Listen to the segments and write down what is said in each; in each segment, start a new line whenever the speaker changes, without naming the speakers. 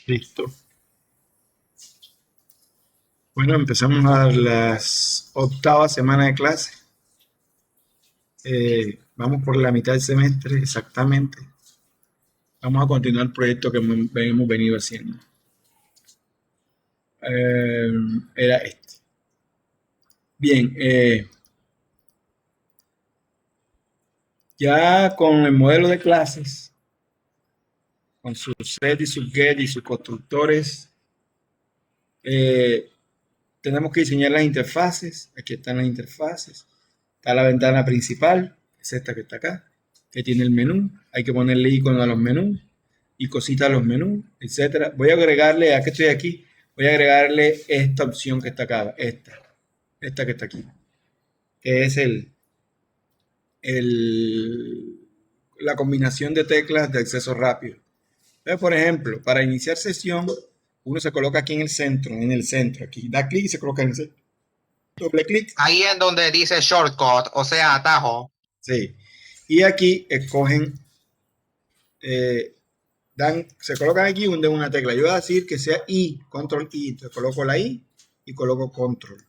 Listo. Bueno, empezamos a las octava semana de clase. Vamos por la mitad del semestre exactamente. Vamos a continuar el proyecto que hemos venido haciendo. Era este. Bien, ya con el modelo de clases, con su set y su get y sus constructores, tenemos que diseñar las interfaces. Aquí están las interfaces. Está la ventana principal, es esta que está acá, que tiene el menú. Hay que ponerle icono a los menús y cositas a los menús, etcétera. Voy a agregarle, ya que estoy aquí, voy a agregarle esta opción que está acá, esta que está aquí, que es la combinación de teclas de acceso rápido. Entonces, por ejemplo, para iniciar sesión, uno se coloca aquí en el centro, aquí, da clic y se coloca en el centro. Doble clic.
Ahí en donde dice shortcut, o sea, atajo.
Sí. Y aquí escogen, se colocan aquí de una tecla. Yo voy a decir que sea I, control I. Entonces coloco la I y coloco control.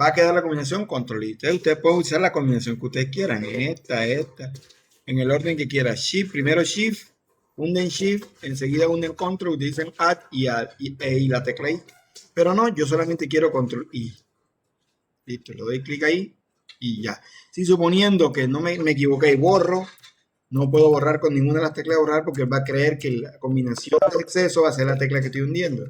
Va a quedar la combinación control I. Entonces ustedes pueden usar la combinación que ustedes quieran. Esta, en el orden que quieran. Shift, primero Shift, hunden Shift, enseguida hunden control, utilizan Add y la tecla I. Pero no, yo solamente quiero control I. Listo, le doy clic ahí y ya. Si suponiendo que no me equivoqué y borro, no puedo borrar con ninguna de las teclas de borrar porque va a creer que la combinación de acceso va a ser la tecla que estoy hundiendo.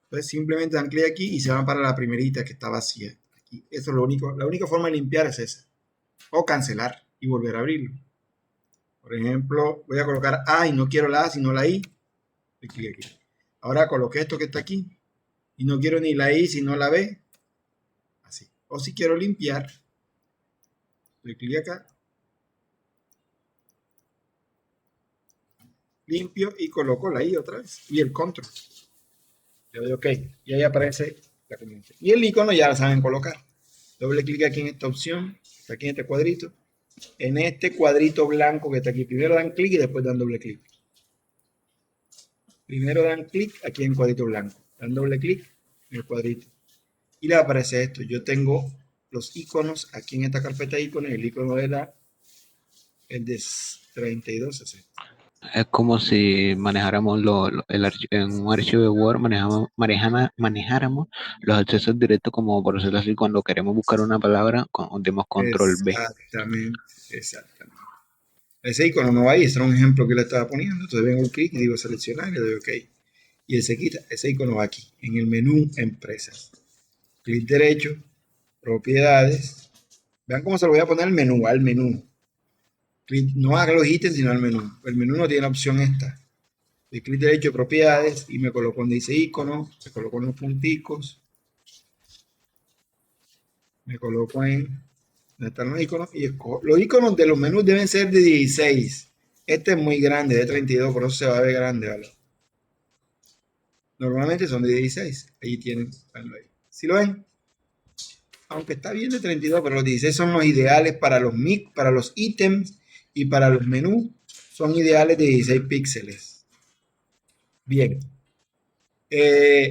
Entonces simplemente dan clic aquí y se van para la primerita que está vacía. Aquí. Eso es lo único. La única forma de limpiar es esa. O cancelar y volver a abrirlo. Por ejemplo, voy a colocar A y no quiero la A sino la I. Doy clic aquí. Ahora coloqué esto que está aquí y no quiero ni la I sino la B. Así. O si quiero limpiar, doy clic acá, limpio y coloco la I otra vez y el control. Le doy OK y ahí aparece la combinación. Y el icono ya la saben colocar. Doble clic aquí en esta opción, está aquí en este cuadrito. En este cuadrito blanco que está aquí, primero dan clic y después dan doble clic. Primero dan clic aquí en el cuadrito blanco, dan doble clic en el cuadrito. Y le aparece esto. Yo tengo los iconos aquí en esta carpeta de iconos. El icono era el de 3260.
Es como si manejáramos en un archivo de Word, manejáramos los accesos directos, como por decirlo así, cuando queremos buscar una palabra, demos control B.
Exactamente, exactamente. Ese icono no va ahí, este era un ejemplo que le estaba poniendo. Entonces vengo un clic y digo seleccionar y le doy OK. Y él se quita. Ese icono va aquí, en el menú Empresas. Clic derecho, Propiedades. Vean cómo se lo voy a poner al menú. No haga los ítems, sino al menú. El menú no tiene la opción esta. De clic derecho, Propiedades, y me coloco donde dice icono, me coloco en los punticos, me coloco en donde están los iconos y escojo. Los iconos de los menús deben ser de 16. Este es muy grande, de 32, por eso se va a ver grande, ¿vale? Normalmente son de 16. Ahí tienen, ¿sí lo ven? Aunque está bien de 32, pero los 16 son los ideales para los ítems y para los menús. Son ideales de 16 píxeles. Bien.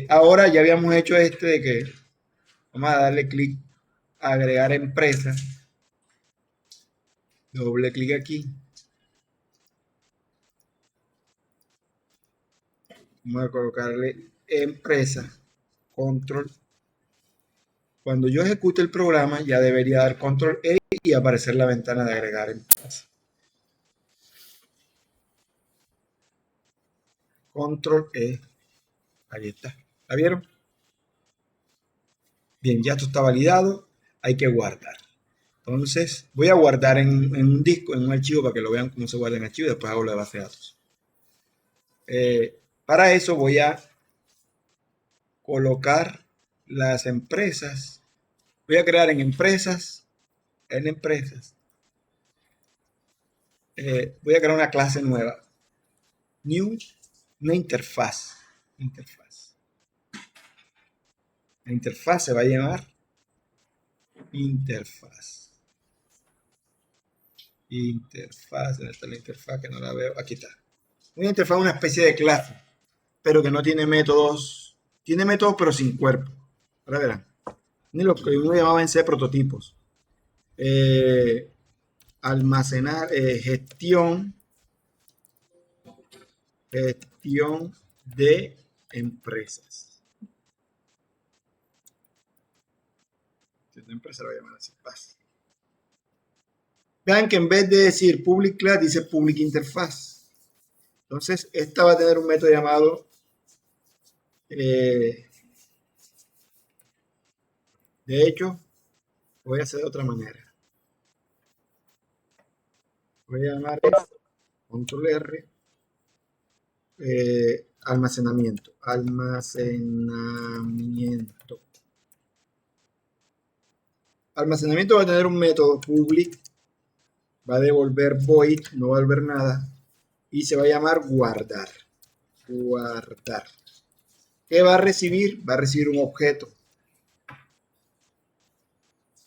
Ahora ya habíamos hecho este de que vamos a darle clic a agregar empresa. Doble clic aquí. Vamos a colocarle empresa. Control. Cuando yo ejecute el programa ya debería dar control E y aparecer la ventana de agregar empresa. Control E. Ahí está. ¿La vieron? Bien, ya esto está validado. Hay que guardar. Entonces, voy a guardar en un disco, en un archivo, para que lo vean cómo se guarda en archivo. Después hago la base de datos. Para eso voy a colocar las empresas. Voy a crear en empresas. Voy a crear una clase nueva. New, una interfaz. La interfaz se va a llamar interfaz. ¿Dónde está la interfaz? Que no la veo. Aquí está. Una interfaz es una especie de clase. pero que no tiene métodos. Tiene métodos, pero sin cuerpo. Ahora verán. Ni lo que uno llamaba en C prototipos. Almacenar, gestión de empresas. Gestión de empresas lo voy a llamar así. Fácil. Vean que en vez de decir public class, dice public interface. Entonces, esta va a tener un método llamado de hecho, voy a hacer de otra manera. Voy a llamar esto, control R, almacenamiento. Almacenamiento va a tener un método public, va a devolver void, no va a devolver nada, y se va a llamar guardar. Guardar. ¿Qué va a recibir? Va a recibir un objeto.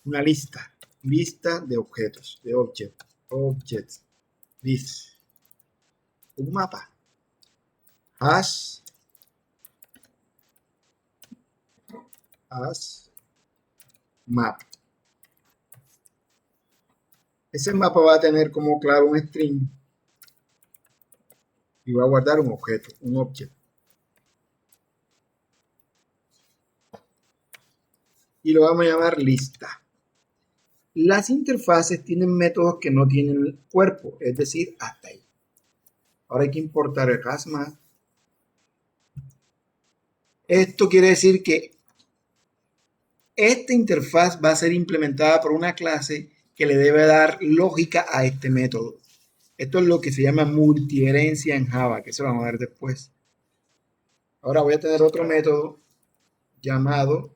Una lista. Lista de objetos, de objects. List. Un mapa. Hash map. Ese mapa va a tener como clave un string y va a guardar un objeto, un object. Y lo vamos a llamar lista. Las interfaces tienen métodos que no tienen cuerpo, es decir, hasta ahí. Ahora hay que importar el hashmap. Esto quiere decir que esta interfaz va a ser implementada por una clase que le debe dar lógica a este método. Esto es lo que se llama multiherencia en Java, que eso lo vamos a ver después. Ahora voy a tener otro método llamado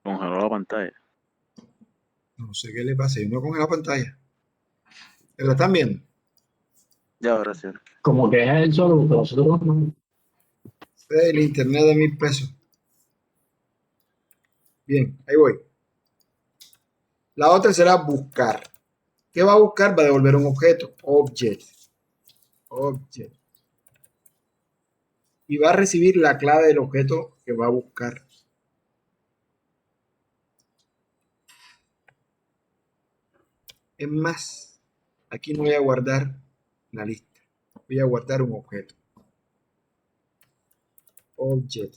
Congeló la pantalla.
no sé qué le pasa, yo no con la pantalla. ¿La están viendo?
Ya, ahora sí.
Como que es el solo, nosotros no.
El internet de 1000 pesos. Bien, ahí voy. La otra será buscar. ¿Qué va a buscar? Va a devolver un objeto. Object. Y va a recibir la clave del objeto que va a buscar. Es más, aquí no voy a guardar la lista. Voy a guardar un objeto. Object.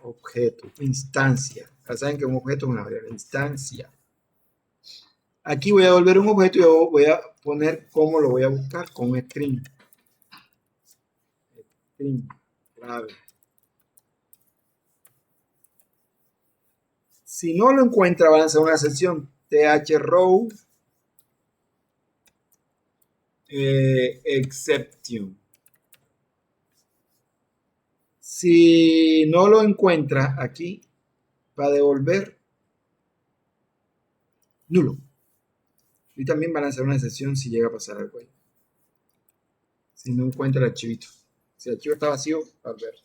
Objeto. Instancia. Ya saben que un objeto es una variable. Instancia. Aquí voy a devolver un objeto y yo voy a poner cómo lo voy a buscar con un string. String. Clave. Si no lo encuentra, va a lanzar una excepción. throw exception. Si no lo encuentra aquí, va a devolver nulo. Y también va a lanzar una excepción si llega a pasar algo ahí. Si no encuentra el archivito. Si el archivo está vacío, va a ver.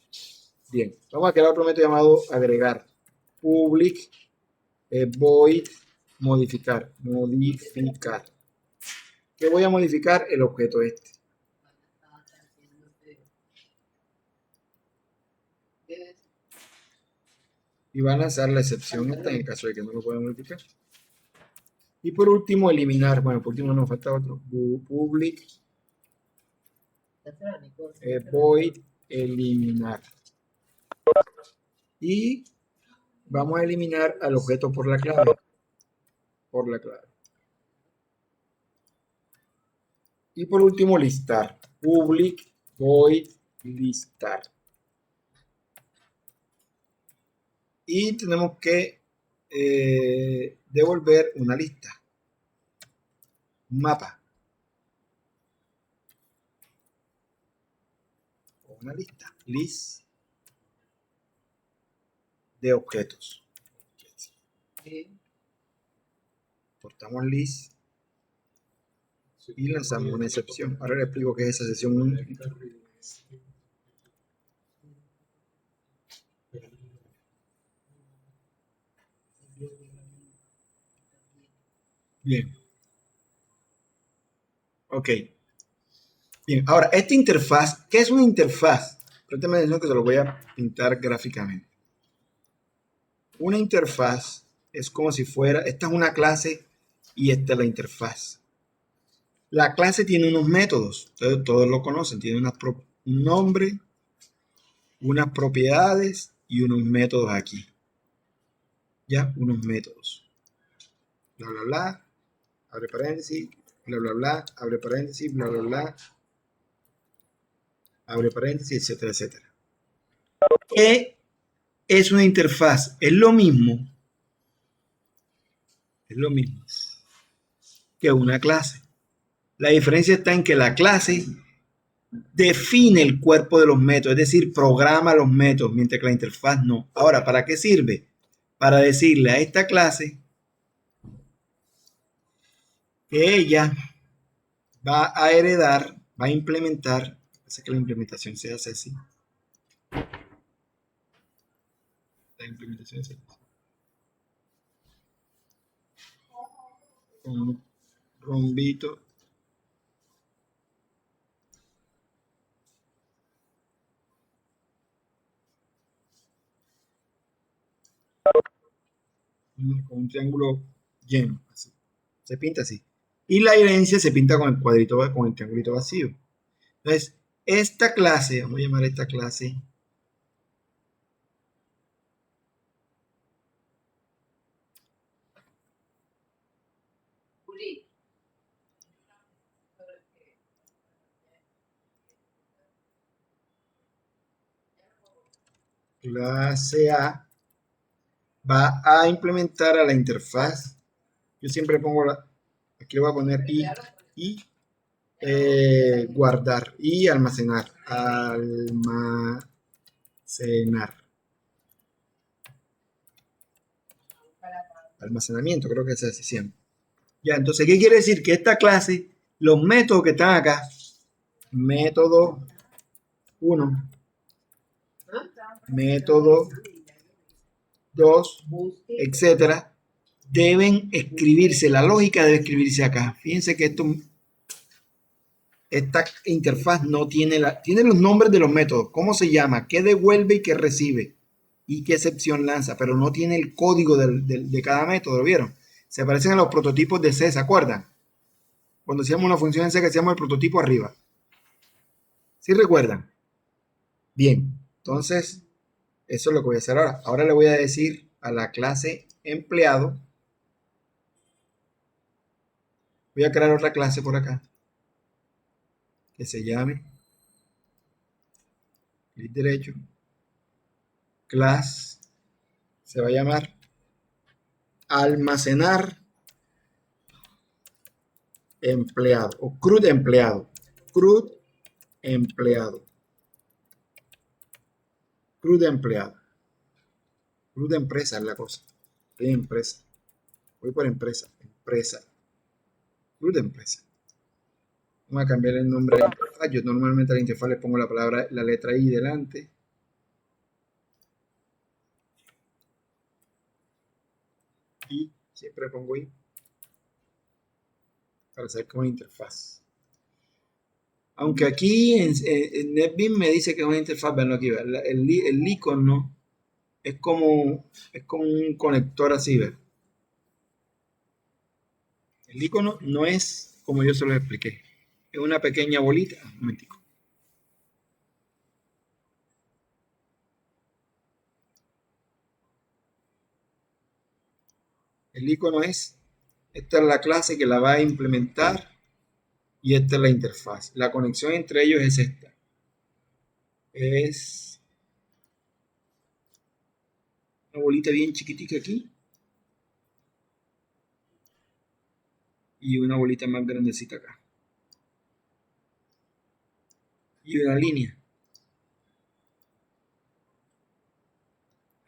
Bien, vamos a crear otro método llamado agregar. Public void modificar. ¿Qué voy a modificar? El objeto este. Y va a lanzar la excepción esta en el caso de que no lo pueda modificar. Y por último, eliminar. Bueno, por último nos falta otro. Public void eliminar. Y vamos a eliminar al objeto por la clave. Y por último, listar. Public void listar. Y tenemos que devolver una lista. Un mapa. Una lista. List de objetos. Portamos list y lanzamos una excepción. Ahora le explico qué es esa excepción única. Bien. Ok. Bien, ahora, esta interfaz, ¿qué es una interfaz? Préstame atención que se lo voy a pintar gráficamente. Una interfaz es como si fuera, esta es una clase y esta es la interfaz. La clase tiene unos métodos, ustedes todos lo conocen, tiene un nombre, unas propiedades y unos métodos aquí. Ya, unos métodos. Bla, bla, bla, abre paréntesis, bla, bla, bla, abre paréntesis, bla, bla, bla, abre paréntesis, etcétera, etcétera. ¿Qué es una interfaz? Es lo mismo que una clase. La diferencia está en que la clase define el cuerpo de los métodos, es decir, programa los métodos, mientras que la interfaz no. Ahora, ¿para qué sirve? Para decirle a esta clase que ella va a heredar, va a implementar, hace que la implementación se hace así. La implementación se hace así. Con un rombito. Con un triángulo lleno, así. Se pinta así. Y la herencia se pinta con el cuadrito, con el triangulito vacío. Entonces, esta clase, vamos a llamar a esta clase clase A, va a implementar a la interfaz. Yo siempre pongo aquí le voy a poner y guardar y almacenar. Almacenamiento, creo que es así siempre. Ya, entonces, ¿qué quiere decir? Que esta clase, los métodos que están acá, método 1, método 2, etcétera, deben escribirse, la lógica debe escribirse acá. Fíjense que esta interfaz no tiene, tiene los nombres de los métodos, cómo se llama, qué devuelve y qué recibe y qué excepción lanza, pero no tiene el código de cada método, ¿lo vieron? Se parecen a los prototipos de C, ¿se acuerdan? Cuando hacíamos una función en C que hacíamos el prototipo arriba. ¿Sí recuerdan? Bien, entonces, eso es lo que voy a hacer ahora. Ahora le voy a decir a la clase empleado, voy a crear otra clase por acá, que se llame, clic derecho, class, se va a llamar almacenar empleado o CRUD empleado. CRUD empleado. CRUD empleado. CRUD empresa es la cosa. Voy empresa. Voy por empresa. Empresa. CRUD empresa. Vamos a cambiar el nombre de la interfaz. Yo normalmente a la interfaz le pongo la letra I delante. Y siempre pongo I para saber que es una interfaz. Aunque aquí en NetBeans me dice que es una interfaz, veanlo aquí, el icono es como un conector así, ¿ves? El icono no es como yo se lo expliqué, es una pequeña bolita. Un momentico. El icono esta es la clase que la va a implementar y esta es la interfaz. La conexión entre ellos es esta. Es una bolita bien chiquitica aquí y una bolita más grandecita acá. Y una línea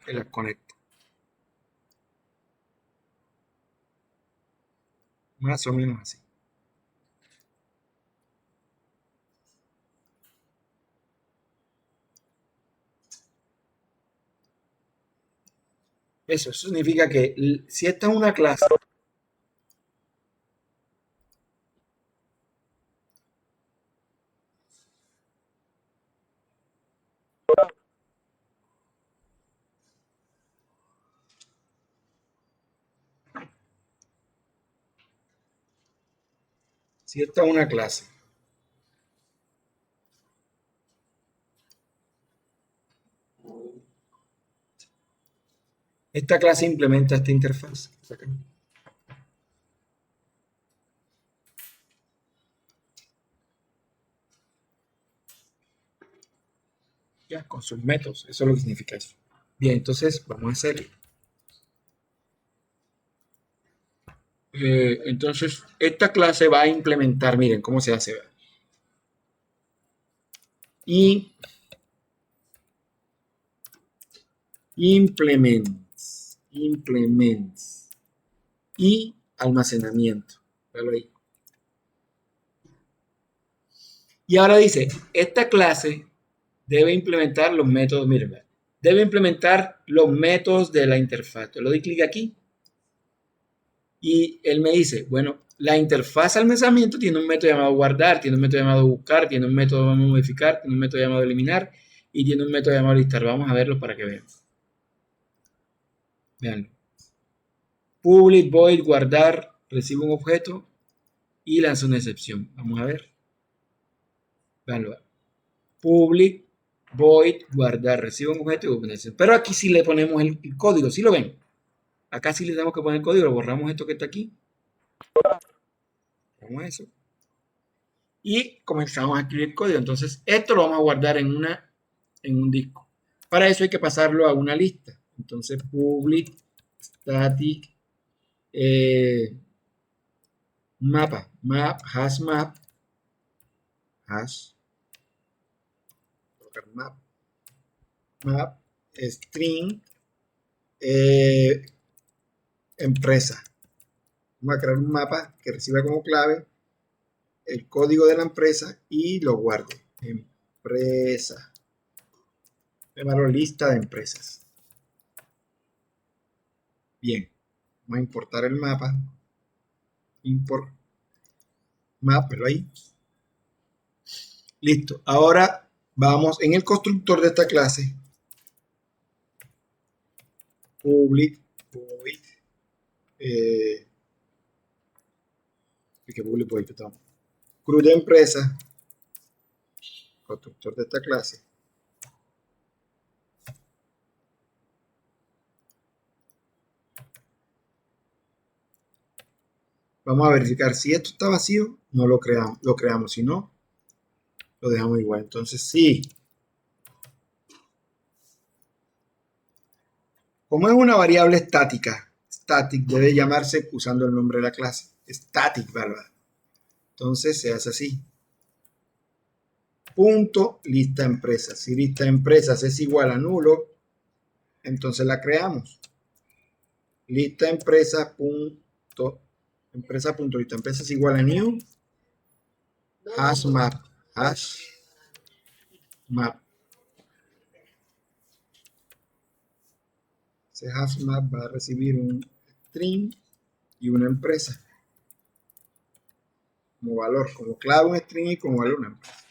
que las conecta. Más o menos así. Eso significa que si esta es una clase, si esta es una clase, esta clase implementa esta interfaz. Ya, con sus métodos, eso es lo que significa eso. Bien, entonces vamos a hacerlo. Entonces, esta clase va a implementar, miren cómo se hace. Y implements y almacenamiento. Véalo ahí. Y ahora dice, esta clase debe implementar los métodos, miren, debe implementar los métodos de la interfaz. Yo le doy clic aquí y él me dice, bueno, la interfaz almacenamiento tiene un método llamado guardar, tiene un método llamado buscar, tiene un método llamado modificar, tiene un método llamado eliminar y tiene un método llamado listar. Vamos a verlo para que vean. Veanlo. Public void guardar, recibe un objeto y lanza una excepción. Vamos a ver. Veanlo. Public void guardar, recibe un objeto y una excepción. Pero aquí sí le ponemos el código, ¿sí lo ven? Acá sí le tenemos que poner el código, lo borramos esto que está aquí. Borramos eso. Y comenzamos a escribir el código. Entonces, esto lo vamos a guardar en un disco. Para eso hay que pasarlo a una lista. Entonces, public static mapa, hash map, string empresa. Vamos a crear un mapa que reciba como clave el código de la empresa y lo guarde. Empresa. Llamarlo lista de empresas. Bien. Vamos a importar el mapa. Import map, pero ahí. Listo. Ahora vamos en el constructor de esta clase. Public void. Public void, perdón. Cruz de empresa. Constructor de esta clase. Vamos a verificar si esto está vacío, no lo creamos, si no, lo dejamos igual. Entonces, sí. Como es una variable estática, static debe llamarse usando el nombre de la clase. Static, ¿verdad? Entonces se hace así. Punto lista empresas. Si lista empresas es igual a nulo, entonces la creamos. Lista empresa punto lista empresa es igual a new hash map ese hash map va a recibir un string y una empresa como valor, como clave un string y como valor una empresa.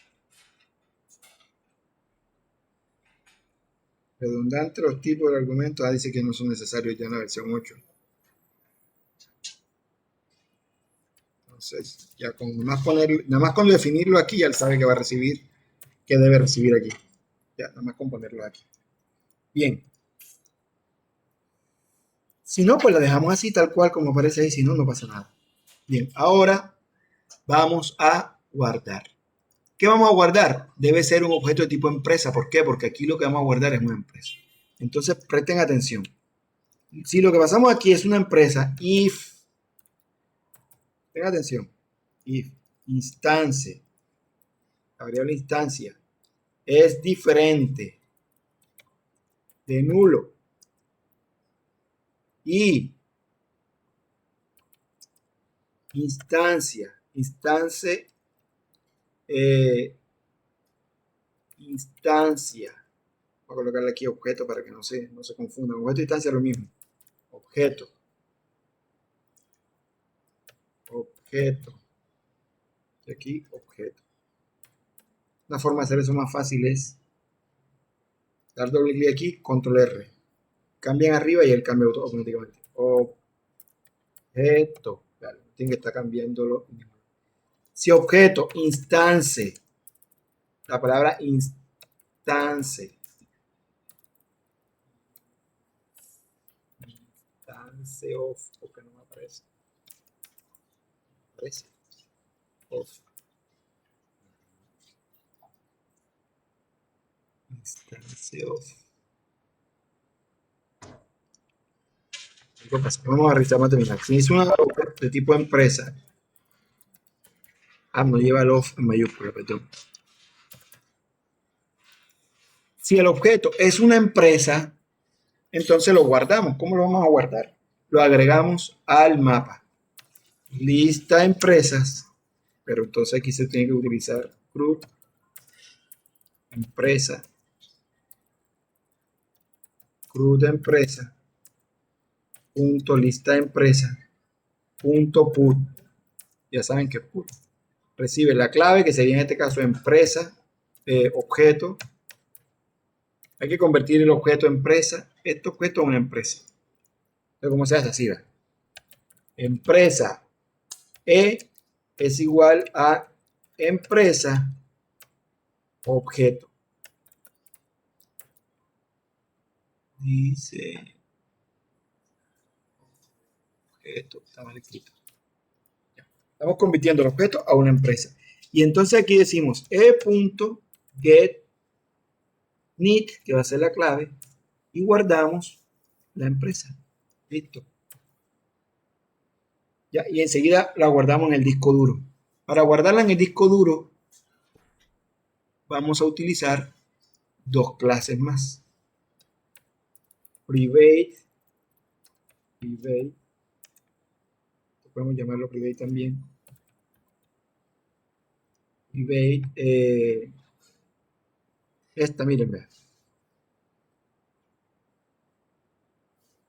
Redundante los tipos de argumentos, dice que no son necesarios ya en la versión 8. Entonces, ya con nada más con definirlo aquí, ya él sabe que va a recibir, que debe recibir aquí. Ya, nada más con ponerlo aquí. Bien. Si no, pues la dejamos así, tal cual como aparece ahí, si no, no pasa nada. Bien, ahora vamos a guardar. ¿Qué vamos a guardar? Debe ser un objeto de tipo empresa. ¿Por qué? Porque aquí lo que vamos a guardar es una empresa. Entonces, presten atención. Si lo que pasamos aquí es una empresa, if, tengan atención, if instance, la variable instancia, es diferente de nulo y instancia, voy a colocarle aquí objeto para que no se confundan. Objeto e instancia es lo mismo. objeto. Objeto. Y aquí, objeto. Una forma de hacer eso más fácil es dar doble clic aquí, control R. Cambian arriba y él cambia automáticamente. Objeto. Claro, tiene que estar cambiándolo. Si objeto, instance. La palabra instance. Instance of. Porque no me aparece. Aparece. Of. Instance of. Vamos a revisar más terminal. Si es una de tipo empresa. No lleva el of en mayúscula, perdón. Si el objeto es una empresa, entonces lo guardamos. ¿Cómo lo vamos a guardar? Lo agregamos al mapa. Lista empresas, pero entonces aquí se tiene que utilizar CRUD empresa, CRUD empresa, punto lista empresa, punto put. Ya saben que put recibe la clave, que sería en este caso empresa, objeto. Hay que convertir el objeto empresa, este objeto a una empresa. Entonces, ¿cómo se hace así? ¿Va? Empresa es igual a empresa objeto. Dice objeto, está mal escrito. Ya. Estamos convirtiendo el objeto a una empresa. Y entonces aquí decimos e.get need, que va a ser la clave, y guardamos la empresa. Listo. Ya, y enseguida la guardamos en el disco duro. Para guardarla en el disco duro, vamos a utilizar dos clases más. Private, podemos llamarlo private también. Private, esta, miren, vean.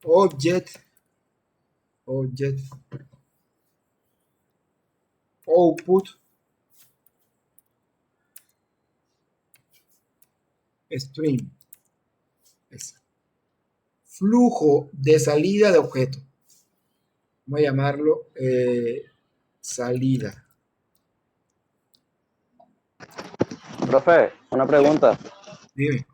Object, output, string. Flujo de salida de objeto. Vamos a llamarlo salida.
Profe, una pregunta.
Dime.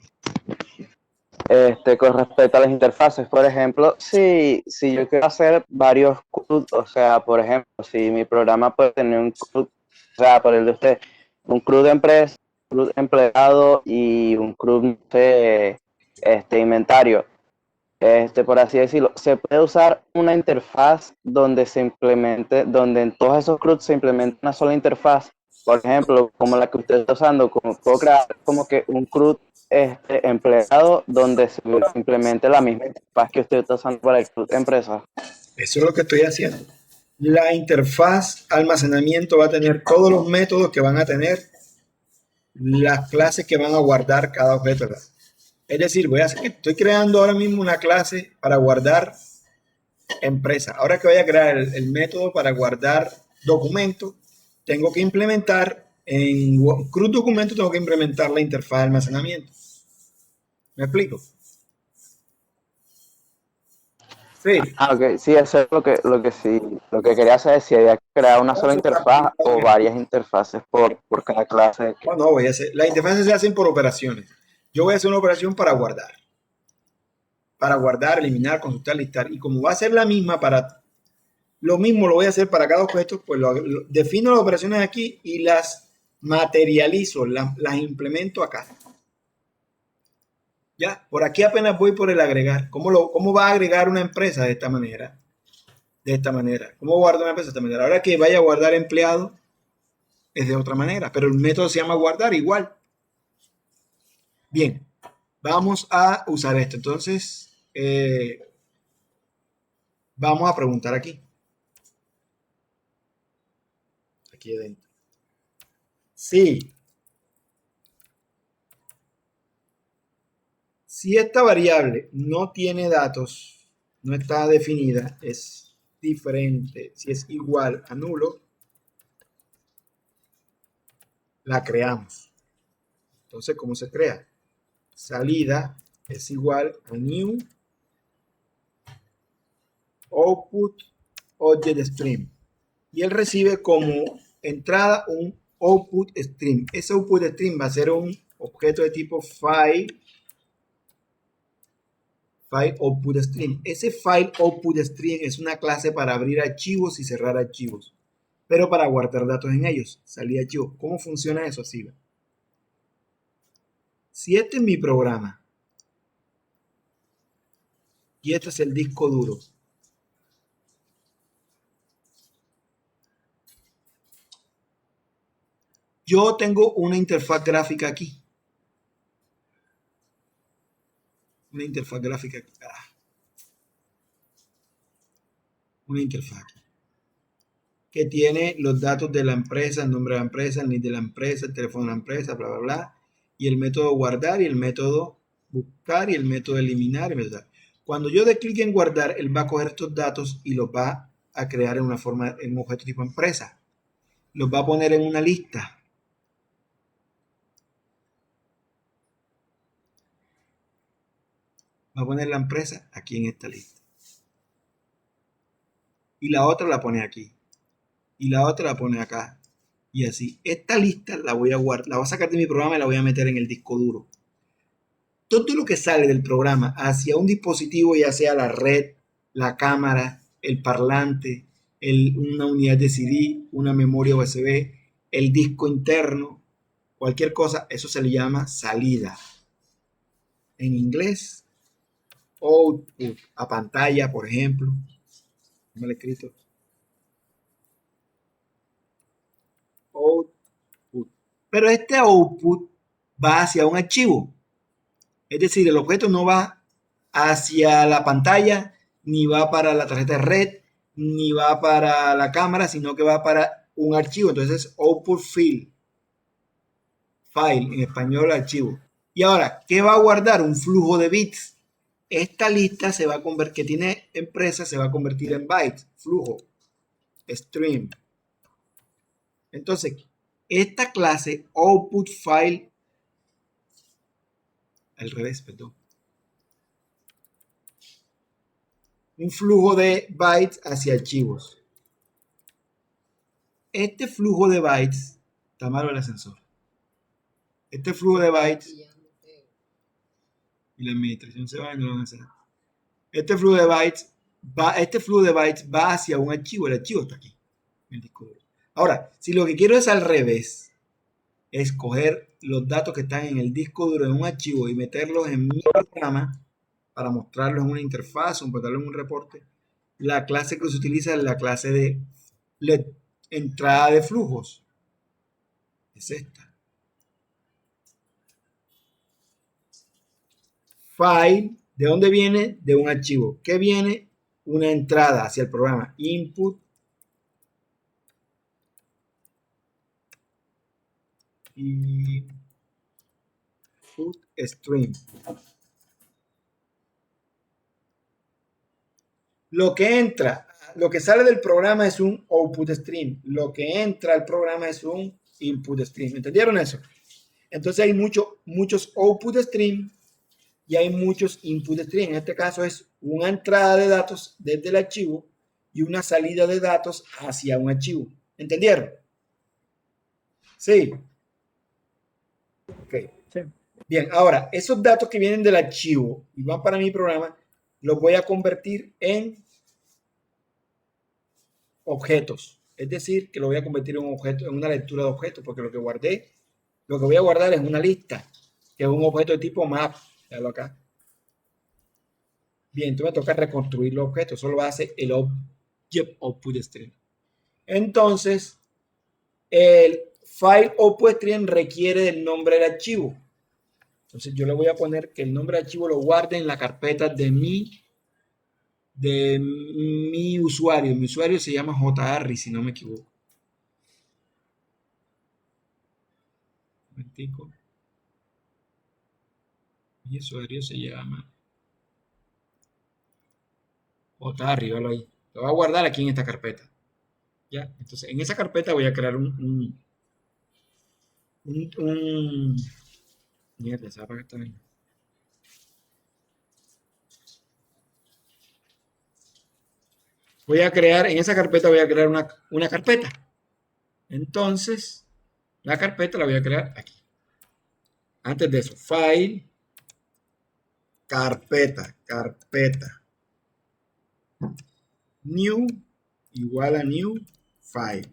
Con respecto a las interfaces, por ejemplo, si yo quiero hacer varios CRUD, o sea, por ejemplo, si mi programa puede tener un CRUD, o sea, por el de usted, un CRUD de empresa, un CRUD empleado y un CRUD, no sé, inventario, por así decirlo, se puede usar una interfaz donde se implemente, donde en todos esos CRUD se implemente una sola interfaz, por ejemplo, como la que usted está usando, como puedo crear como que un CRUD empleado donde se implemente la misma interfaz que usted está usando para el CRUD empresa.
Eso es lo que estoy haciendo. La interfaz almacenamiento va a tener todos los métodos que van a tener las clases que van a guardar cada objeto. Es decir, estoy creando ahora mismo una clase para guardar empresa. Ahora que voy a crear el método para guardar documentos, tengo que implementar en CRUD documento, tengo que implementar la interfaz de almacenamiento. ¿Me explico? Sí.
Ok, sí, eso es lo que quería saber, si había que crear una sola interfaz o varias interfaces por cada clase.
No, voy a hacer. Las interfaces se hacen por operaciones. Yo voy a hacer una operación para guardar. Para guardar, eliminar, consultar, listar. Y como va a ser la misma para... Lo mismo lo voy a hacer para cada objeto, pues defino las operaciones aquí y las materializo, las implemento acá. Ya, por aquí apenas voy por el agregar. ¿Cómo va a agregar una empresa de esta manera? De esta manera. ¿Cómo guardo una empresa de esta manera? Ahora que vaya a guardar empleado, es de otra manera, pero el método se llama guardar igual. Bien, vamos a usar esto. Entonces, vamos a preguntar aquí. Aquí adentro. Sí. Si esta variable no tiene datos, no está definida, es diferente. Si es igual a nulo, la creamos. Entonces, ¿cómo se crea? Salida es igual a new output object stream. Y él recibe como entrada un output stream. Ese output stream va a ser un objeto de tipo file output stream. Ese file output stream es una clase para abrir archivos y cerrar archivos, pero para guardar datos en ellos. Salida archivo. ¿Cómo funciona eso? Así va. Si este es mi programa y este es el disco duro, yo tengo una interfaz gráfica aquí. Una interfaz gráfica aquí. Una interfaz que tiene los datos de la empresa, el nombre de la empresa, el NID de la empresa, el teléfono de la empresa, bla, bla, bla, y el método guardar y el método buscar y el método eliminar. Cuando yo dé clic en guardar, él va a coger estos datos y los va a crear en una forma, en un objeto tipo empresa. Los va a poner en una lista. Va a poner la empresa aquí en esta lista. Y la otra la pone aquí. Y la otra la pone acá. Y así. Esta lista la voy a guardar, la voy a sacar de mi programa y la voy a meter en el disco duro. Todo lo que sale del programa hacia un dispositivo, ya sea la red, la cámara, el parlante, una unidad de CD, una memoria USB, el disco interno, cualquier cosa, eso se le llama salida. En inglés, output, a pantalla, por ejemplo. Mal escrito. Output. Pero este output va hacia un archivo. Es decir, el objeto no va hacia la pantalla, ni va para la tarjeta de red, ni va para la cámara, sino que va para un archivo. Entonces es output file. File, en español archivo. Y ahora, ¿qué va a guardar? Un flujo de bits. Esta lista se va a convertir, que tiene empresa, se va a convertir en bytes. Flujo. Stream. Entonces, esta clase output file, al revés, perdón. Un flujo de bytes hacia archivos. Este flujo de bytes, está malo el ascensor. Este flujo de bytes, y la administración se va y no lo van a hacer. Este flujo de bytes va hacia un archivo. El archivo está aquí, en el disco duro. Ahora, si lo que quiero es al revés, es coger los datos que están en el disco duro en un archivo y meterlos en mi programa para mostrarlos en una interfaz o meterlos en un reporte, la clase que se utiliza es la clase de entrada de flujos. Es esta. File, ¿de dónde viene? De un archivo. ¿Qué viene? Una entrada hacia el programa. Input. Input stream. Lo que entra, lo que sale del programa es un output stream. Lo que entra al programa es un input stream. ¿Entendieron eso? Entonces hay muchos output stream y hay muchos input stream. En este caso es una entrada de datos desde el archivo y una salida de datos hacia un archivo. ¿Entendieron? Sí. Ok.
Sí.
Bien, ahora, esos datos que vienen del archivo y van para mi programa, los voy a convertir en objetos. Es decir, que lo voy a convertir en un objeto, en una lectura de objetos, porque lo que voy a guardar es una lista, que es un objeto de tipo map. Véalo acá. Bien, entonces me toca reconstruir los objetos. Eso lo hace el Object Output Stream. Entonces, el File Output Stream requiere del nombre del archivo. Entonces yo le voy a poner que el nombre del archivo lo guarde en la carpeta de mi usuario. Mi usuario se llama JARRY, si no me equivoco. Un momentico. Mi usuario se llama O está arriba, ahí. Lo voy a guardar aquí en esta carpeta. ¿Ya? Entonces, en esa carpeta voy a crear mierda, se va a apagar esta vaina. Voy a crear, en esa carpeta voy a crear una carpeta. Entonces, la carpeta la voy a crear aquí. Antes de eso, file, carpeta, new, igual a new, file.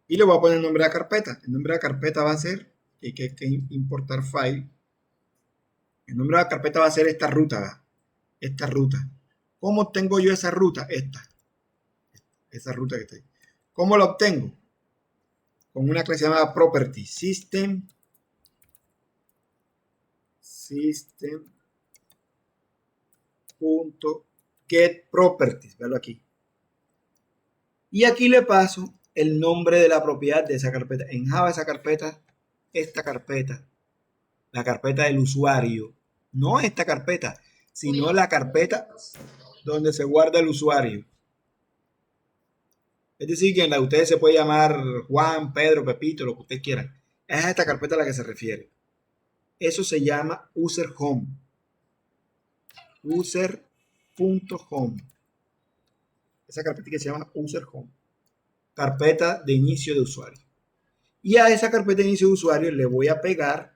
Y le voy a poner el nombre de la carpeta. El nombre de la carpeta va a ser, que hay que importar file. El nombre de la carpeta va a ser esta ruta, ¿verdad? Esta ruta. ¿Cómo obtengo yo esa ruta? Esa ruta que está ahí. ¿Cómo la obtengo? Con una clase llamada property. System. Get properties. Véalo aquí. Y aquí le paso el nombre de la propiedad de esa carpeta. En Java esa carpeta, esta carpeta, la carpeta del usuario, no esta carpeta, sino la carpeta donde se guarda el usuario. Es decir, que en la de ustedes se puede llamar Juan, Pedro, Pepito, lo que ustedes quieran. Es a esta carpeta a la que se refiere. Eso se llama user home. User.home. Esa carpeta que se llama user home. Carpeta de inicio de usuario. Y a esa carpeta de inicio de usuario le voy a pegar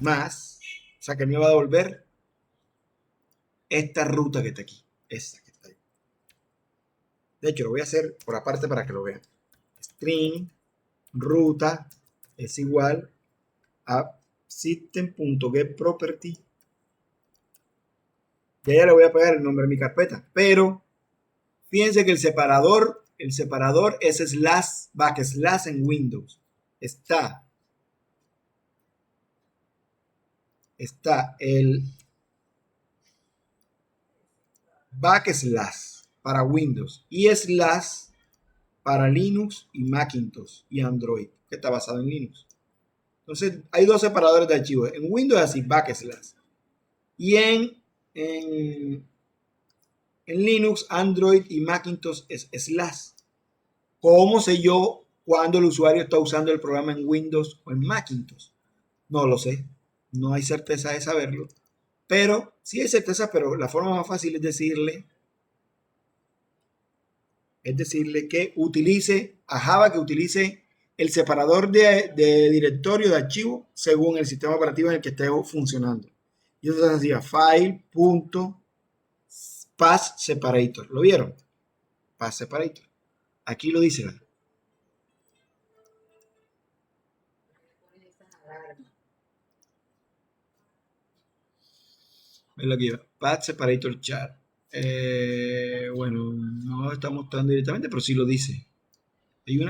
más, o sea que me va a devolver esta ruta que está aquí. Esta que está ahí. De hecho, lo voy a hacer por aparte para que lo vean. String ruta es igual a system.getProperty. Y ahí le voy a pegar el nombre de mi carpeta. Pero fíjense que el separador es slash, backslash en Windows. Está el backslash para Windows y slash para Linux y Macintosh y Android, que está basado en Linux. Entonces, hay dos separadores de archivos. En Windows es así, backslash. Y en Linux, Android y Macintosh es slash. ¿Cómo sé yo cuando el usuario está usando el programa en Windows o en Macintosh? No lo sé. No hay certeza de saberlo. Pero sí hay certeza, pero la forma más fácil es decirle que utilice a Java, que utilice el separador de directorio de archivo según el sistema operativo en el que esté funcionando. Y eso se hacía file.path separator. ¿Lo vieron? Path separator. Aquí lo dice. Ven aquí, path separator char. Bueno, no lo está mostrando directamente, pero sí lo dice.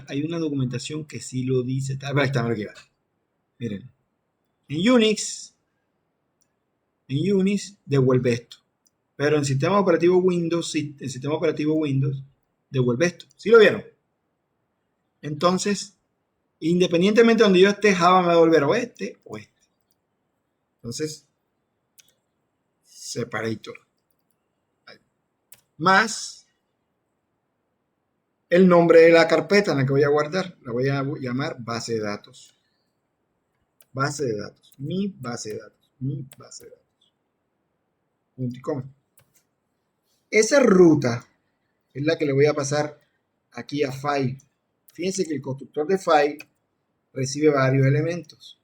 Hay una documentación que sí lo dice. Ahí está, aquí va. Miren. En Unix devuelve esto. Pero en sistema operativo Windows, devuelve esto. ¿Sí lo vieron? Entonces, independientemente de donde yo esté, Java me va a devolver o este o este. Entonces, separator. Más el nombre de la carpeta en la que voy a guardar. La voy a llamar base de datos. Base de datos. Mi base de datos. Punto y coma. Esa ruta es la que le voy a pasar aquí a file. Fíjense que el constructor de file recibe varios elementos.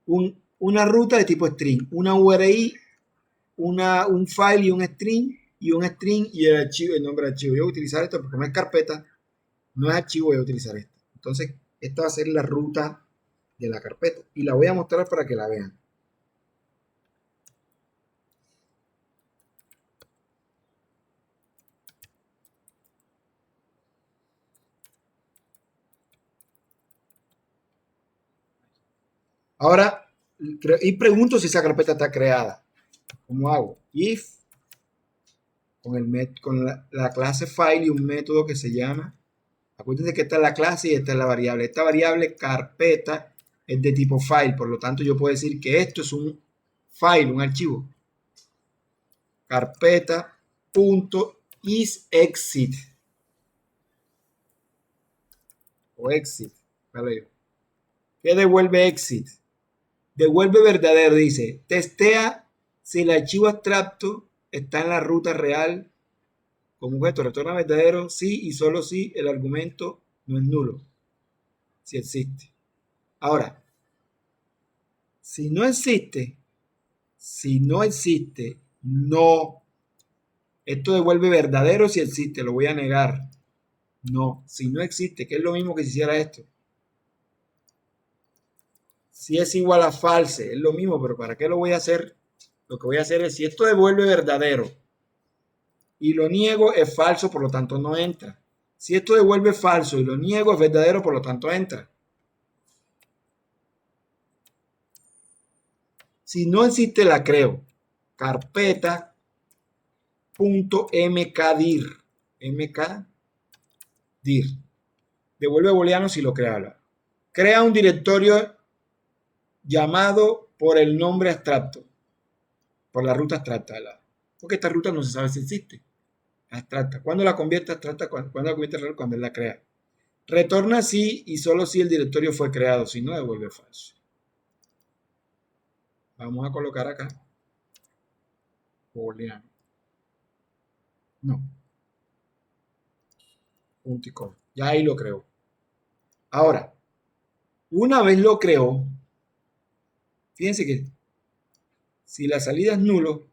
Una ruta de tipo string, una URI, un file y un string y el archivo, el nombre del archivo. Yo voy a utilizar esto porque como es carpeta, no es archivo, voy a utilizar esto. Entonces, esta va a ser la ruta de la carpeta y la voy a mostrar para que la vean. Ahora, y pregunto si esa carpeta está creada. ¿Cómo hago? If, con la clase file y un método que se llama, acuérdense que esta es la clase y esta es la variable. Esta variable carpeta es de tipo file, por lo tanto yo puedo decir que esto es un file, un archivo. carpeta punto isExit o exit, ¿vale? ¿Qué devuelve exit? Devuelve verdadero, dice, testea si el archivo abstracto está en la ruta real como objeto, retorna verdadero si y solo si el argumento no es nulo, si existe. Ahora, si no existe, no. Esto devuelve verdadero si existe, lo voy a negar. No, si no existe, que es lo mismo que si hiciera esto. Si es igual a false, es lo mismo, pero ¿para qué lo voy a hacer? Lo que voy a hacer es, si esto devuelve verdadero y lo niego, es falso, por lo tanto no entra. Si esto devuelve falso y lo niego, es verdadero, por lo tanto entra. Si no existe, la creo. Carpeta .mkdir. mkdir. Devuelve booleano si lo crea. Crea un directorio llamado por el nombre abstracto, por la ruta abstracta. Porque esta ruta no se sabe si existe. Abstracta. ¿Cuándo la convierte abstracta? ¿Cuándo la convierte real? Cuando él la crea. Retorna si y solo si el directorio fue creado. Si no, devuelve falso. Vamos a colocar acá booleano. No. Punto y coma. Ya ahí lo creó. Ahora, una vez lo creó, fíjense que si la salida es nulo,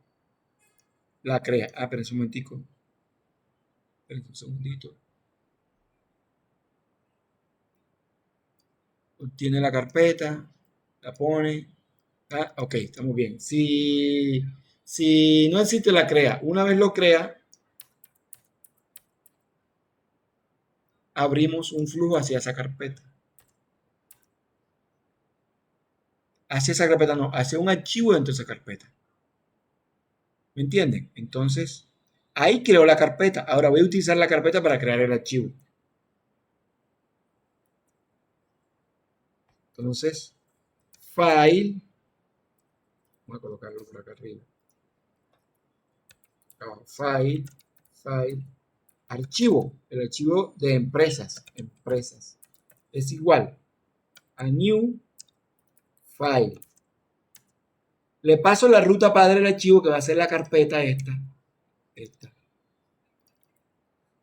la crea. Ah, pero es un momentico. Esperen un segundito. Obtiene la carpeta, la pone. Ah, ok, estamos bien. Si no existe, la crea. Una vez lo crea, abrimos un flujo hacia esa carpeta. Hacia esa carpeta no, hacia un archivo dentro de esa carpeta. ¿Me entienden? Entonces, ahí creo la carpeta. Ahora voy a utilizar la carpeta para crear el archivo. Entonces, file. Vamos a colocarlo por acá arriba. File, archivo. El archivo de empresas. Es igual a new file. Le paso la ruta padre del archivo, que va a ser la carpeta esta.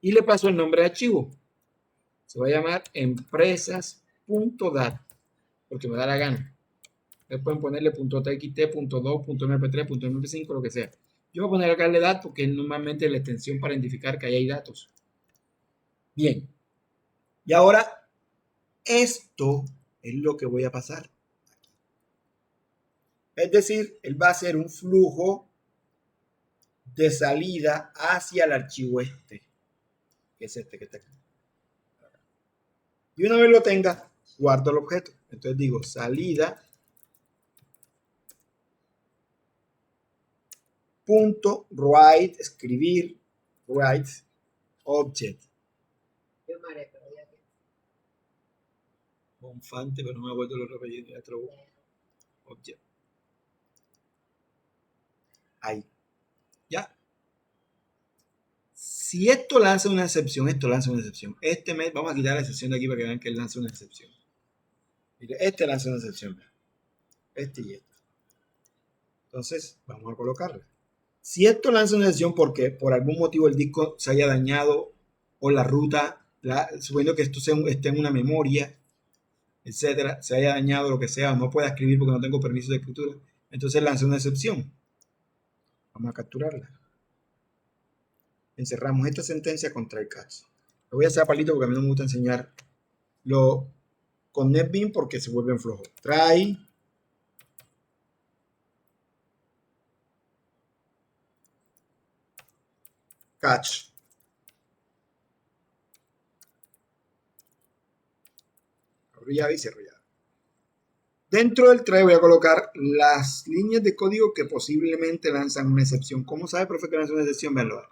Y le paso el nombre de archivo. Se va a llamar empresas.dat, porque me da la gana. Ustedes pueden ponerle .txt, .2, .mp3, .mp5, lo que sea. Yo voy a poner acá el dat porque es normalmente la extensión para identificar que ahí hay datos. Bien. Y ahora, esto es lo que voy a pasar. Es decir, él va a hacer un flujo de salida hacia el archivo este, que es este que está aquí. Y una vez lo tenga, guardo el objeto. Entonces digo salida punto write, escribir, write object. Bonfante, pero no me acuerdo los apellidos de otro object. Ahí. Ya. Si esto lanza una excepción, esto lanza una excepción. Este mes, vamos a quitar la excepción de aquí para que vean que él lanza una excepción. Mire, este lanza una excepción. Este y este. Entonces, vamos a colocarla. Si esto lanza una excepción porque por algún motivo el disco se haya dañado o la ruta, suponiendo que esto esté en una memoria, etcétera, se haya dañado, lo que sea, no pueda escribir porque no tengo permiso de escritura, entonces lanza una excepción. Vamos a capturarla. Encerramos esta sentencia contra el catch. Lo voy a hacer a palito porque a mí no me gusta enseñarlo con NetBeans porque se vuelven flojos. Try catch. Abro y cierro llave. Dentro del try voy a colocar las líneas de código que posiblemente lanzan una excepción. ¿Cómo sabe, profe, que lanza una excepción? Véanlo.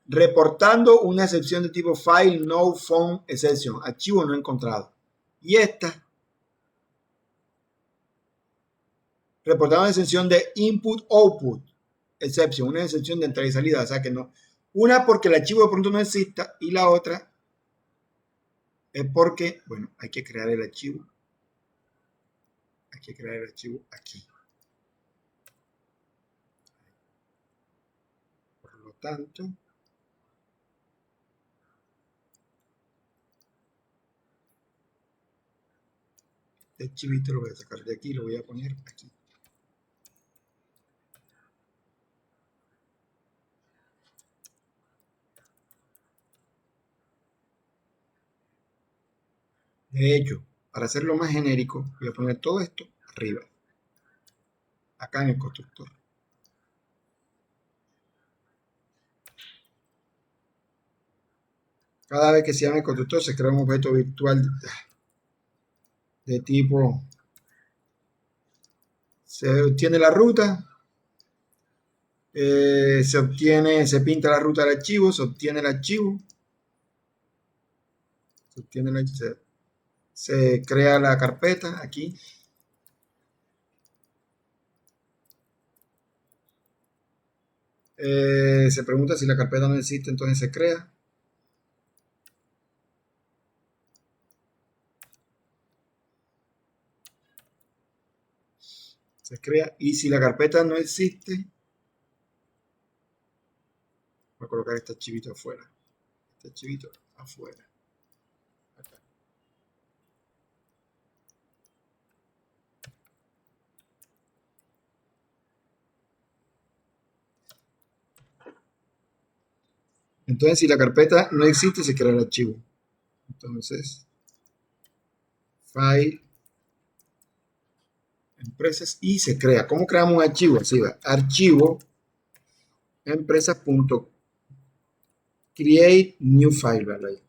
Reportando una excepción de tipo file no found exception, archivo no encontrado. Y esta, reportando una excepción de input output, exception, una excepción de entrada y salida, o sea que no, una porque el archivo de pronto no exista y la otra es porque, bueno, hay que crear el archivo aquí. Por lo tanto, este archivito lo voy a sacar de aquí, lo voy a poner aquí. De hecho, para hacerlo más genérico, voy a poner todo esto arriba, acá en el constructor. Cada vez que se llama el constructor se crea un objeto virtual de tipo, se obtiene la ruta, se pinta la ruta del archivo, se obtiene el archivo, se crea la carpeta aquí. Se pregunta si la carpeta no existe, entonces se crea. Y si la carpeta no existe, voy a colocar este archivito afuera. Acá. Entonces, si la carpeta no existe, se crea el archivo. Entonces, File, Empresas, y se crea. ¿Cómo creamos un archivo? Así va. Archivo, empresas.create new file, ¿vale?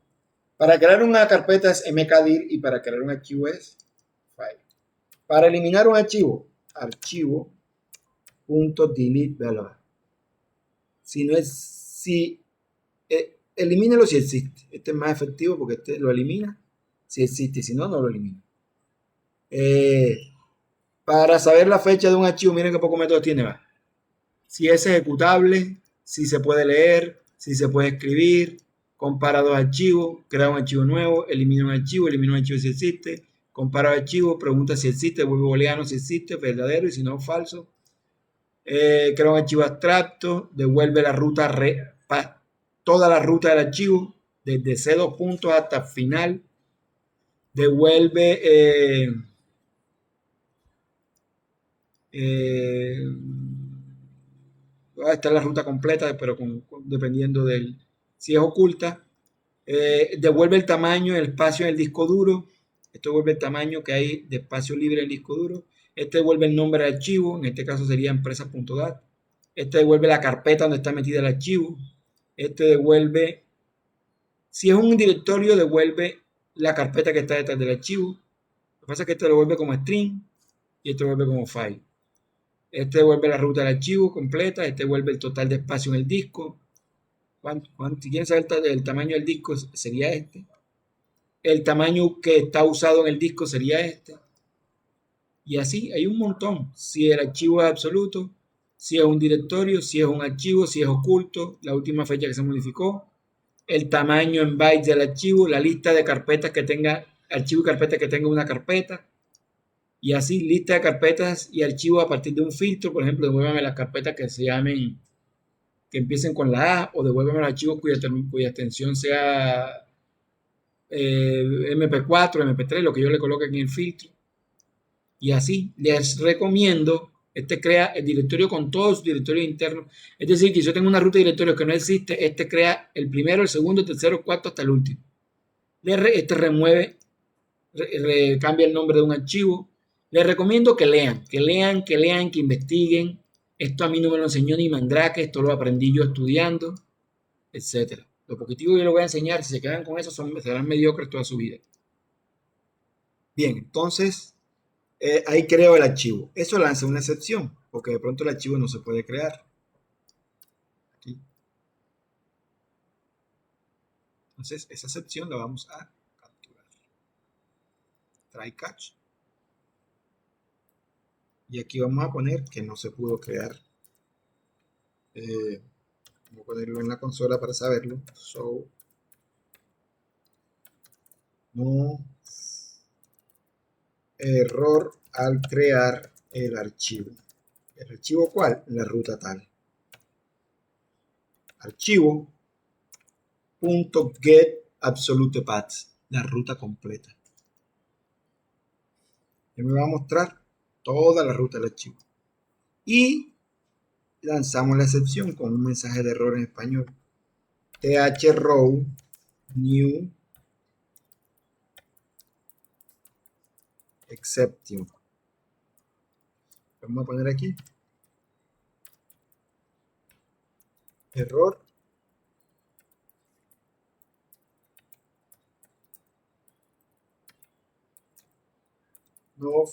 Para crear una carpeta es mkdir y para crear un archivo es file. Para eliminar un archivo, archivo.delete, ¿vale? Elimínelo si existe. Este es más efectivo porque este lo elimina si existe, si no, no lo elimina. Para saber la fecha de un archivo, miren qué poco método tiene. ¿Va? Si es ejecutable, si se puede leer, si se puede escribir, compara dos archivos, crea un archivo nuevo, elimina un archivo si existe, compara archivos, pregunta si existe, vuelve booleano si existe, verdadero y si no, falso. Crea un archivo abstracto, devuelve la ruta, toda la ruta del archivo, desde C2 puntos hasta el final, devuelve está la ruta completa, pero dependiendo del si es oculta, devuelve el tamaño, el espacio en el disco duro. Esto devuelve el tamaño que hay de espacio libre en el disco duro. Este devuelve el nombre del archivo, en este caso sería empresas.dat. Este devuelve la carpeta donde está metida el archivo. Este devuelve, si es un directorio, devuelve la carpeta que está detrás del archivo. Lo que pasa es que este lo devuelve como string y este lo devuelve como file. Este devuelve la ruta del archivo completa, este devuelve el total de espacio en el disco. Si quieren saber el tamaño del disco, sería este. El tamaño que está usado en el disco sería este. Y así, hay un montón. Si el archivo es absoluto, si es un directorio, si es un archivo, si es oculto, la última fecha que se modificó, el tamaño en bytes del archivo, la lista de carpetas que tenga, archivo y carpeta que tenga una carpeta. Y así, lista de carpetas y archivos a partir de un filtro. Por ejemplo, devuélvame las carpetas que se llamen, que empiecen con la A, o devuélvame los archivos cuya extensión sea MP4, MP3, lo que yo le coloque en el filtro. Y así, les recomiendo, este crea el directorio con todos sus directorios internos. Es decir, que si yo tengo una ruta de directorios que no existe, este crea el primero, el segundo, el tercero, el cuarto, hasta el último. Este remueve, cambia el nombre de un archivo. Les recomiendo que lean, que investiguen. Esto a mí no me lo enseñó ni Mandrake, esto lo aprendí yo estudiando, etc. Lo poquitivo que yo les voy a enseñar, si se quedan con eso, serán mediocres toda su vida. Bien, entonces, ahí creo el archivo. Eso lanza una excepción, porque de pronto el archivo no se puede crear. Aquí. Entonces, esa excepción la vamos a capturar. Try catch. Y aquí vamos a poner que no se pudo crear Voy a ponerlo en la consola para saberlo. So, no error al crear el archivo. ¿El archivo cuál? La ruta tal. Archivo .get absolute paths, la ruta completa. Y me va a mostrar toda la ruta del archivo. Y lanzamos la excepción con un mensaje de error en español. throw new exception. Vamos a poner aquí error no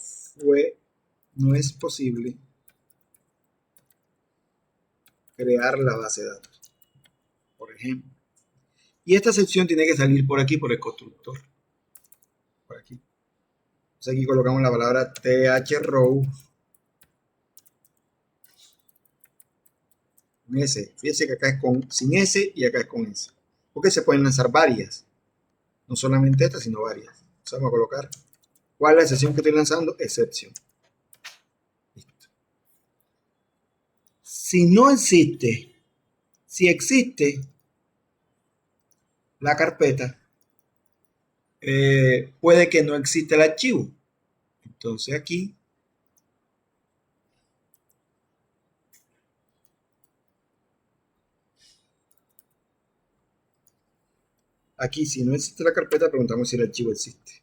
es posible crear la base de datos, por ejemplo. Y esta excepción tiene que salir por aquí, por el constructor. Por aquí. Entonces aquí colocamos la palabra throw con S. Fíjense que acá es sin S y acá es con S. Porque se pueden lanzar varias. No solamente esta, sino varias. Entonces vamos a colocar. ¿Cuál es la excepción que estoy lanzando? Exception. Listo. Si no existe, si existe la carpeta, puede que no exista el archivo. Entonces aquí si no existe la carpeta, preguntamos si el archivo existe.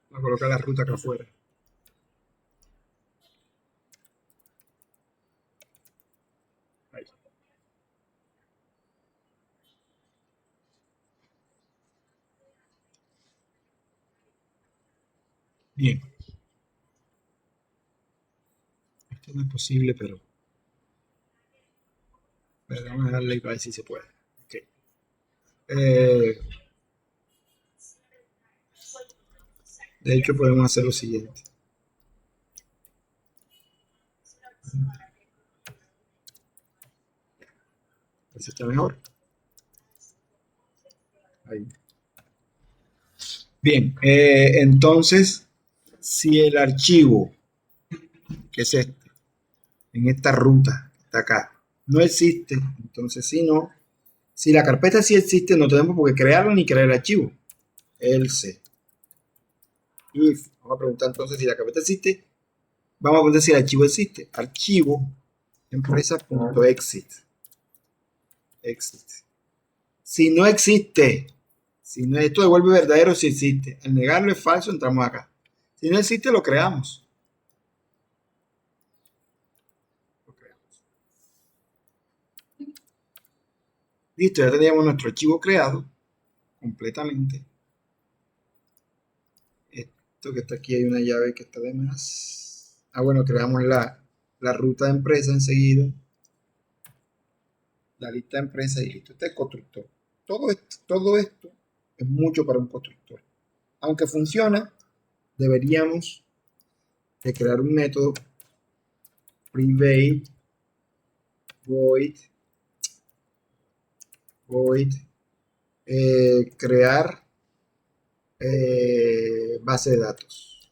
Vamos a colocar la ruta acá afuera. Ahí. Bien. Esto no es posible, pero vamos a darle para ver si se puede. Okay. De hecho, podemos hacer lo siguiente. Ese está mejor. Ahí. Bien, entonces, si el archivo, que es este, en esta ruta, está acá, no existe, entonces si la carpeta sí existe, no tenemos por qué crearla ni crear el archivo. Else. If. Vamos a preguntar entonces si la carpeta existe. Vamos a preguntar si el archivo existe. Archivo empresa.exit. Exit. Si no existe, esto devuelve verdadero si existe. Al negarlo es falso, entramos acá. Si no existe, lo creamos. Listo, ya teníamos nuestro archivo creado completamente. Esto que está aquí, hay una llave que está de más. Bueno, creamos la ruta de empresa enseguida. La lista de empresa y listo. Este es el constructor. Todo esto es mucho para un constructor. Aunque funciona, deberíamos de crear un método private void crear base de datos.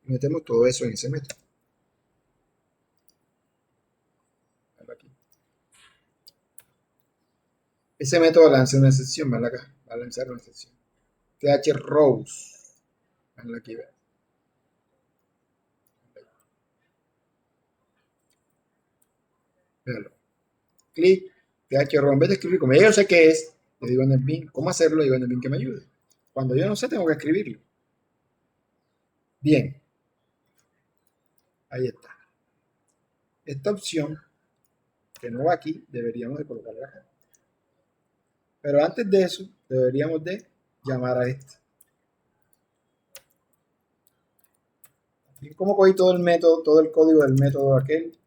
Metemos todo eso en ese método. Aquí. Ese método lanza una excepción, ¿vale? Acá va a lanzar una excepción. throws. Aquí, ¿vale? Véalo. Clic, throw. En vez de escribir, como yo sé qué es, le digo en el bin cómo hacerlo, le digo en el bin que me ayude. Cuando yo no sé, tengo que escribirlo. Bien. Ahí está. Esta opción, que no va aquí, deberíamos de colocarla acá. Pero antes de eso, deberíamos de llamar a este. ¿Cómo cogí todo el método, todo el código del método aquel?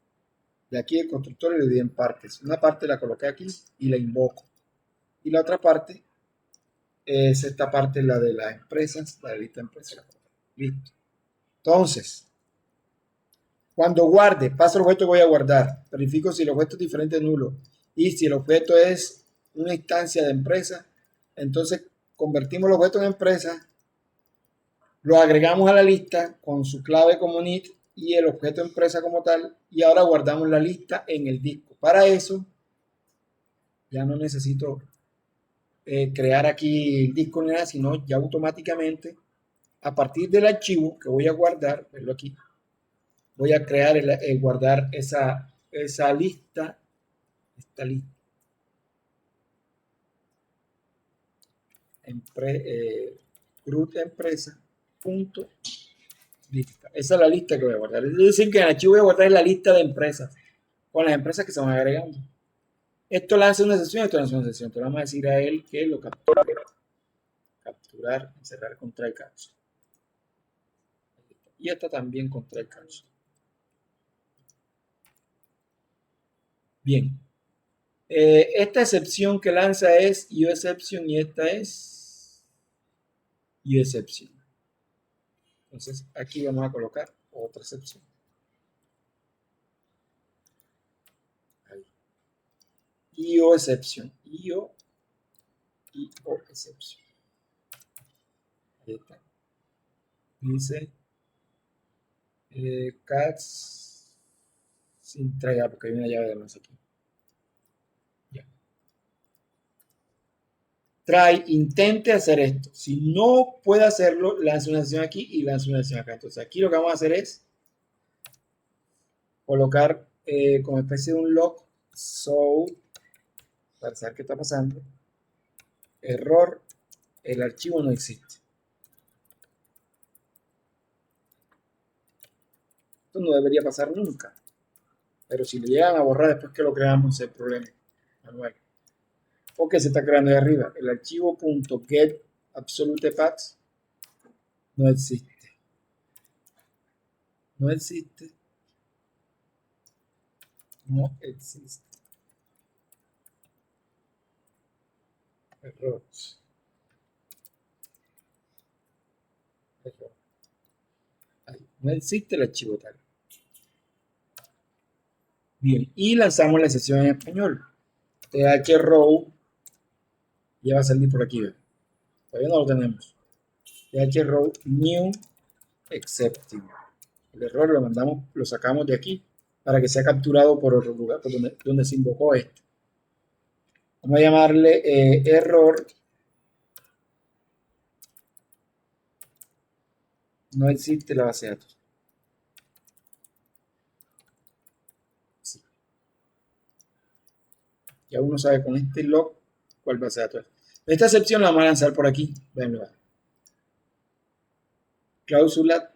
De aquí el constructor y lo dividí en partes. Una parte la coloqué aquí y la invoco. Y la otra parte es esta parte, la de las empresas, la de lista de empresas. Listo. Entonces, cuando guarde, paso el objeto que voy a guardar. Verifico si el objeto es diferente nulo. Y si el objeto es una instancia de empresa, entonces convertimos el objeto en empresa, lo agregamos a la lista con su clave como init y el objeto empresa como tal, y ahora guardamos la lista en el disco. Para eso, ya no necesito crear aquí el disco ni nada, sino ya automáticamente, a partir del archivo que voy a guardar, verlo aquí, voy a crear guardar esa lista, esta lista, root empresa punto lista. Esa es la lista que voy a guardar. Es decir, que en el archivo voy a guardar la lista de empresas con las empresas que se van agregando. Esto lanza una sesión, esto lanza una sesión. Entonces vamos a decir a él que lo capture. Capturar, encerrar con try catch. Y esta también con try catch. Bien. Esta excepción que lanza es uException y esta es uException. Entonces aquí vamos a colocar otra excepción. Ahí. IOException. IOException. Ahí está. Dice cats sin try, porque hay una llave de más aquí. Ya. Try, intente hacer esto. Si no puede hacerlo, lance una sesión aquí y lance una sesión acá. Entonces aquí lo que vamos a hacer es colocar como especie de un log para saber qué está pasando. Error, el archivo no existe. Esto no debería pasar nunca. Pero si lo llegan a borrar después que lo creamos, es el problema manual. Porque se está creando ahí arriba. El archivo .get absolute paths no existe. No existe. No existe. Errores. Error. Ahí. No existe el archivo tal. Bien, y lanzamos la sesión en español. throw ya va a salir por aquí. ¿Ve? Todavía no lo tenemos. throw new exception. El error lo mandamos, lo sacamos de aquí para que sea capturado por otro lugar, por donde se invocó esto. Vamos a llamarle error. No existe la base de datos. Sí. Ya uno sabe con este log cuál base de datos es. Esta excepción la vamos a lanzar por aquí. Venga. Cláusula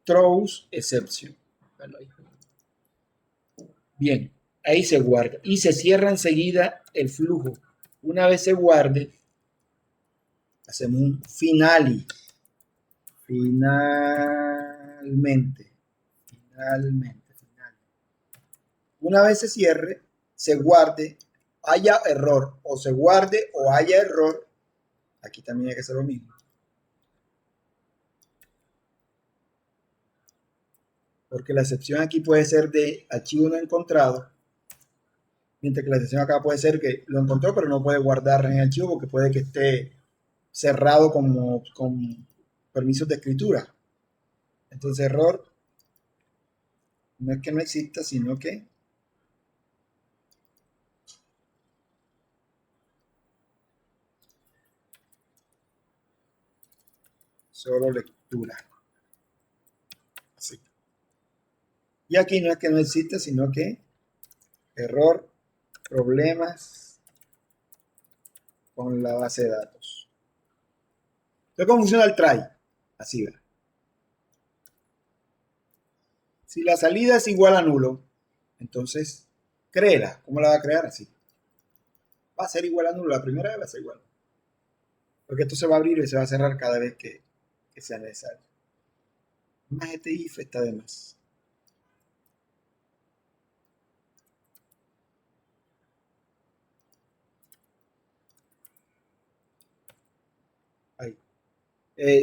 throws exception. Bien, ahí se guarda y se cierra enseguida el flujo. Una vez se guarde, hacemos un finally. Finalmente. Una vez se cierre, se guarde, haya error, o se guarde o haya error. Aquí también hay que hacer lo mismo. Porque la excepción aquí puede ser de archivo no encontrado, mientras que la excepción acá puede ser que lo encontró, pero no puede guardar en el archivo porque puede que esté cerrado con permisos de escritura. Entonces, error no es que no exista, sino que solo lectura. Así. Y aquí no es que no exista, sino que error, problemas con la base de datos. Entonces, ¿cómo funciona el try? Así va. Si la salida es igual a nulo, entonces créela. ¿Cómo la va a crear? Así. Va a ser igual a nulo. La primera vez va a ser igual. Porque esto se va a abrir y se va a cerrar cada vez que sea necesario. Más este if está de más. Ahí.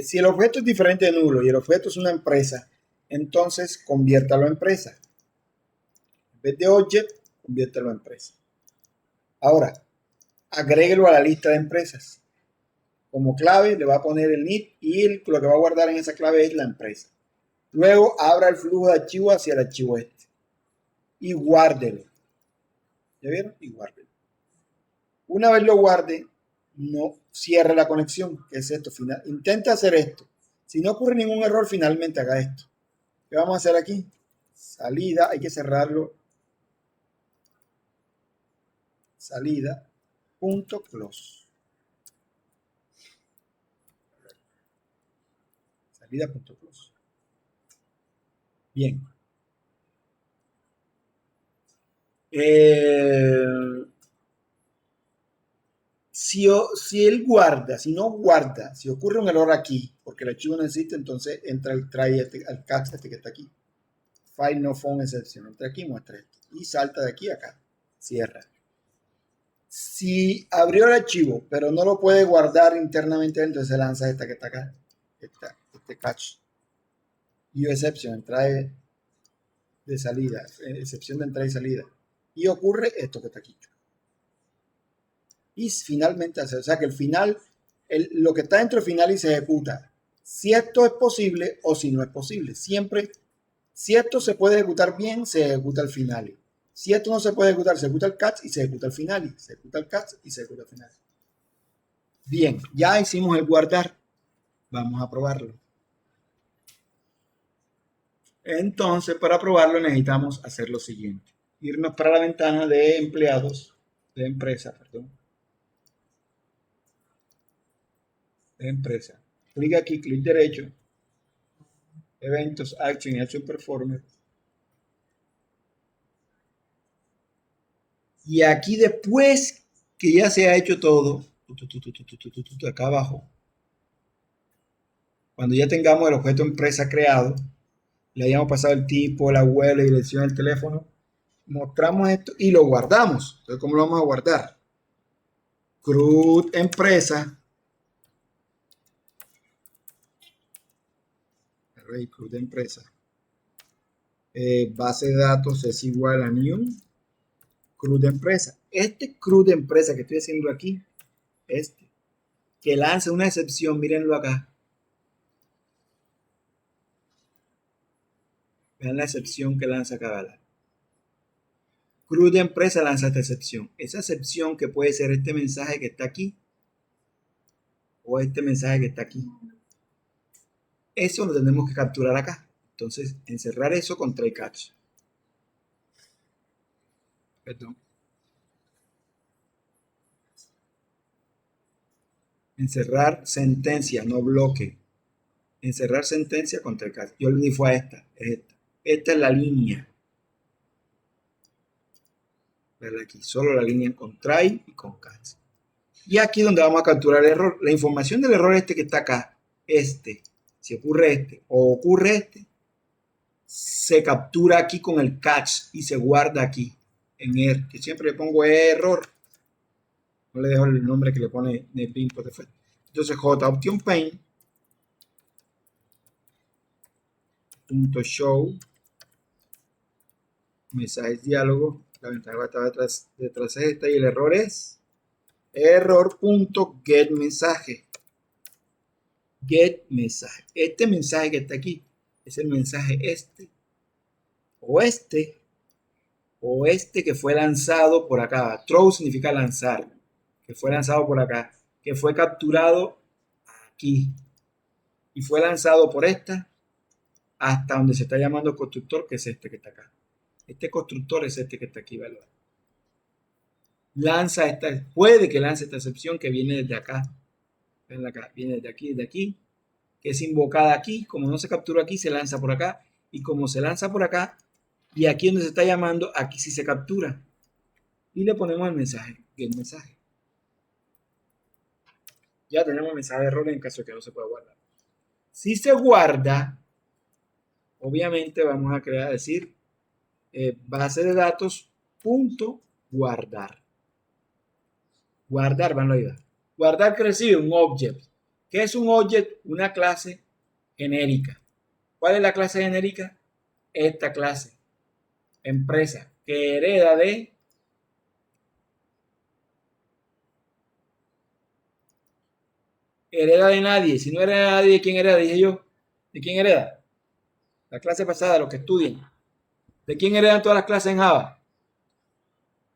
Si el objeto es diferente de nulo y el objeto es una empresa, entonces conviértalo a empresa. En vez de object, conviértelo a empresa. Ahora, agréguelo a la lista de empresas. Como clave le va a poner el NIT y lo que va a guardar en esa clave es la empresa. Luego abra el flujo de archivo hacia el archivo este y guárdelo. ¿Ya vieron? Y guárdelo. Una vez lo guarde, no cierre la conexión, que es esto. Intenta hacer esto. Si no ocurre ningún error, finalmente haga esto. ¿Qué vamos a hacer aquí? Salida, hay que cerrarlo. Salida, punto close. Salida, punto close. Bien. Si él guarda, si no guarda, si ocurre un error aquí, porque el archivo no existe, entonces entra el try al catch que está aquí. File no found exception. Entra aquí, muestra esto. Y salta de aquí a acá. Cierra. Si abrió el archivo, pero no lo puede guardar internamente, entonces se lanza esta que está acá. Este catch. Y exception, entrada de salida. Excepción de entrada y salida. Y ocurre esto que está aquí. Y finalmente hace, o sea que el final, lo que está dentro del final y se ejecuta. Si esto es posible o si no es posible. Siempre, si esto se puede ejecutar bien, se ejecuta al final. Si esto no se puede ejecutar, se ejecuta el catch y se ejecuta al final. Se ejecuta el catch y se ejecuta al final. Bien, ya hicimos el guardar. Vamos a probarlo. Entonces, para probarlo necesitamos hacer lo siguiente. Irnos para la ventana de empleados, de empresa, perdón. De empresa. Clic aquí, clic derecho. Eventos, Action y Action Performer. Y aquí después que ya se ha hecho todo, acá abajo, cuando ya tengamos el objeto empresa creado, le hayamos pasado el tipo, la web, la dirección del teléfono, mostramos esto y lo guardamos. Entonces, ¿cómo lo vamos a guardar? CRUD empresa. Array CRUD empresa. Base de datos es igual a new CRUD empresa. Este CRUD empresa que estoy haciendo aquí, que lanza una excepción, mírenlo acá. Vean la excepción que lanza cada CRUD empresa lanza esta excepción. Esa excepción que puede ser este mensaje que está aquí o este mensaje que está aquí. Eso lo tenemos que capturar acá. Entonces, encerrar eso con try catch. Perdón. Encerrar sentencia, no bloque. Encerrar sentencia con try catch. Yo le di fue a esta. Esta es la línea. Verla aquí. Solo la línea con try y con catch. Y aquí es donde vamos a capturar el error. La información del error que está acá. Si ocurre o ocurre se captura aquí con el catch y se guarda aquí en ER, que siempre le pongo error, no le dejo el nombre que le pone NetBeans por defecto. Entonces JOption Pane .show mensajes diálogo, la ventana va a estar detrás de esta y el error es error.getMensaje. Get mensaje. Este mensaje que está aquí es el mensaje o este que fue lanzado por acá. Throw significa lanzar, que fue lanzado por acá, que fue capturado aquí y fue lanzado por esta hasta donde se está llamando constructor, que es este que está acá. Este constructor es este que está aquí, ¿verdad? Puede que lance esta excepción que viene desde acá. Ven acá, viene desde aquí, que es invocada aquí. Como no se capturó aquí, se lanza por acá. Y como se lanza por acá, y aquí donde se está llamando, aquí sí se captura. Y le ponemos el mensaje, get mensaje. Ya tenemos el mensaje de error en caso de que no se pueda guardar. Si se guarda, obviamente vamos a crear, decir, base de datos punto guardar. Guardar, van a ayudar. Guardar que recibe un object. ¿Qué es un object? Una clase genérica. ¿Cuál es la clase genérica? Esta clase. Empresa, que hereda de nadie. Si no hereda de nadie, ¿de quién hereda? Dije yo. ¿De quién hereda? La clase pasada, los que estudien. ¿De quién heredan todas las clases en Java?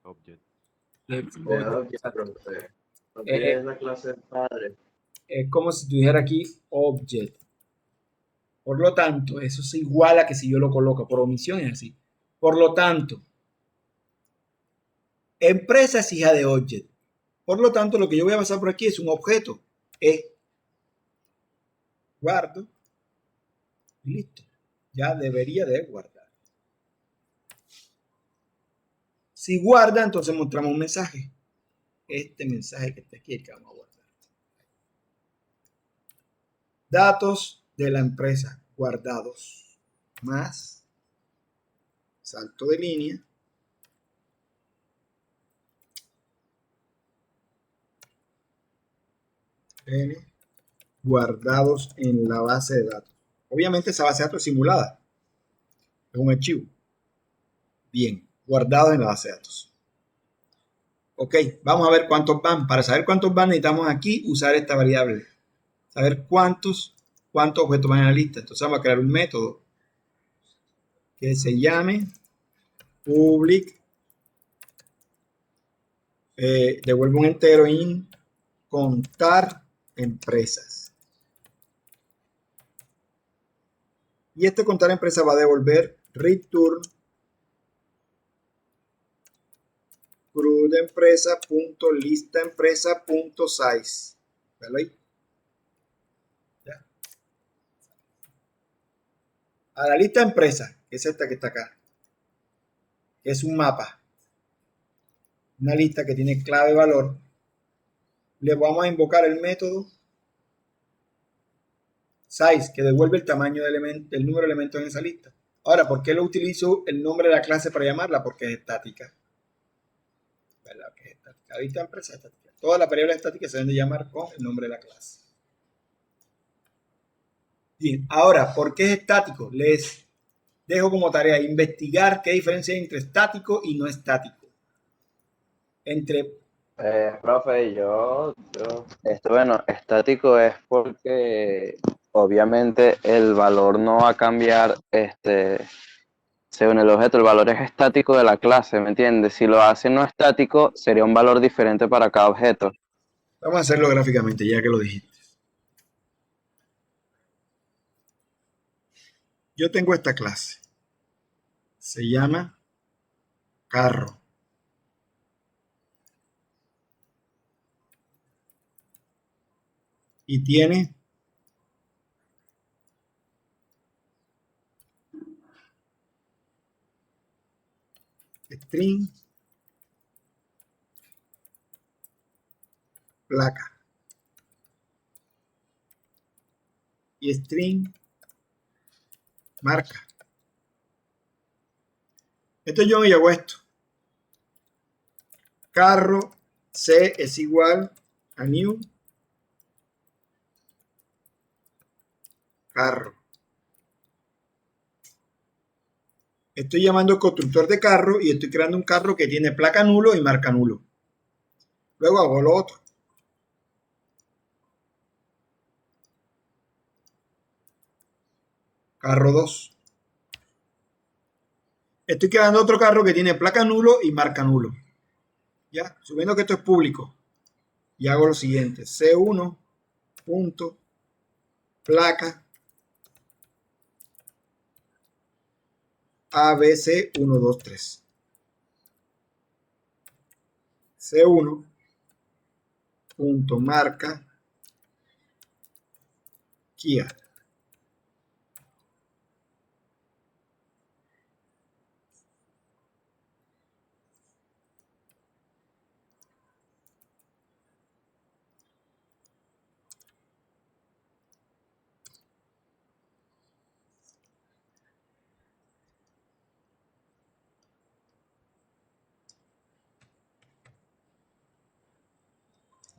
Object.
De
Object, profe. Object es la clase padre.
Es como si tuviera aquí object. Por lo tanto, eso es igual a que si yo lo coloco por omisión es así. Por lo tanto, empresa es hija de object. Por lo tanto, lo que yo voy a pasar por aquí es un objeto. Guardo y listo. Ya debería de guardar. Si guarda, entonces mostramos un mensaje. Este mensaje que está aquí, el que vamos a guardar. Datos de la empresa guardados. Más salto de línea. N guardados en la base de datos. Obviamente esa base de datos es simulada. Es un archivo. Bien, guardados en la base de datos. Ok, vamos a ver cuántos van. Para saber cuántos van necesitamos aquí usar esta variable. Saber cuántos objetos van en la lista. Entonces vamos a crear un método que se llame public. Devuelvo un entero in contar empresas. Y este contar empresas va a devolver return CRUD empresa punto lista empresa punto size. ¿Velo ahí? Ya. A la lista empresa, que es esta que está acá, que es un mapa, una lista que tiene clave valor, le vamos a invocar el método size, que devuelve el tamaño del número de elementos en esa lista. Ahora, ¿por qué lo utilizo el nombre de la clase para llamarla? Porque es estática. ¿Verdad? Que es estática. Lista empresa estática. Todas las variables estáticas se deben de llamar con el nombre de la clase. Bien, ahora, ¿por qué es estático? Les dejo como tarea investigar qué diferencia hay entre estático y no estático.
Profe, bueno, estático es porque obviamente el valor no va a cambiar, según el objeto, el valor es estático de la clase, ¿me entiendes? Si lo hace no estático, sería un valor diferente para cada objeto.
Vamos a hacerlo gráficamente, ya que lo dijiste. Yo tengo esta clase. Se llama carro. Y tiene string, placa. Y string, marca. Esto yo me hago esto. Carro C es igual a new carro. Estoy llamando constructor de carro y estoy creando un carro que tiene placa nulo y marca nulo. Luego hago lo otro. Carro 2. Estoy creando otro carro que tiene placa nulo y marca nulo. Ya, subiendo que esto es público. Y hago lo siguiente. C1 punto placa ABC123. C1 punto marca Kia.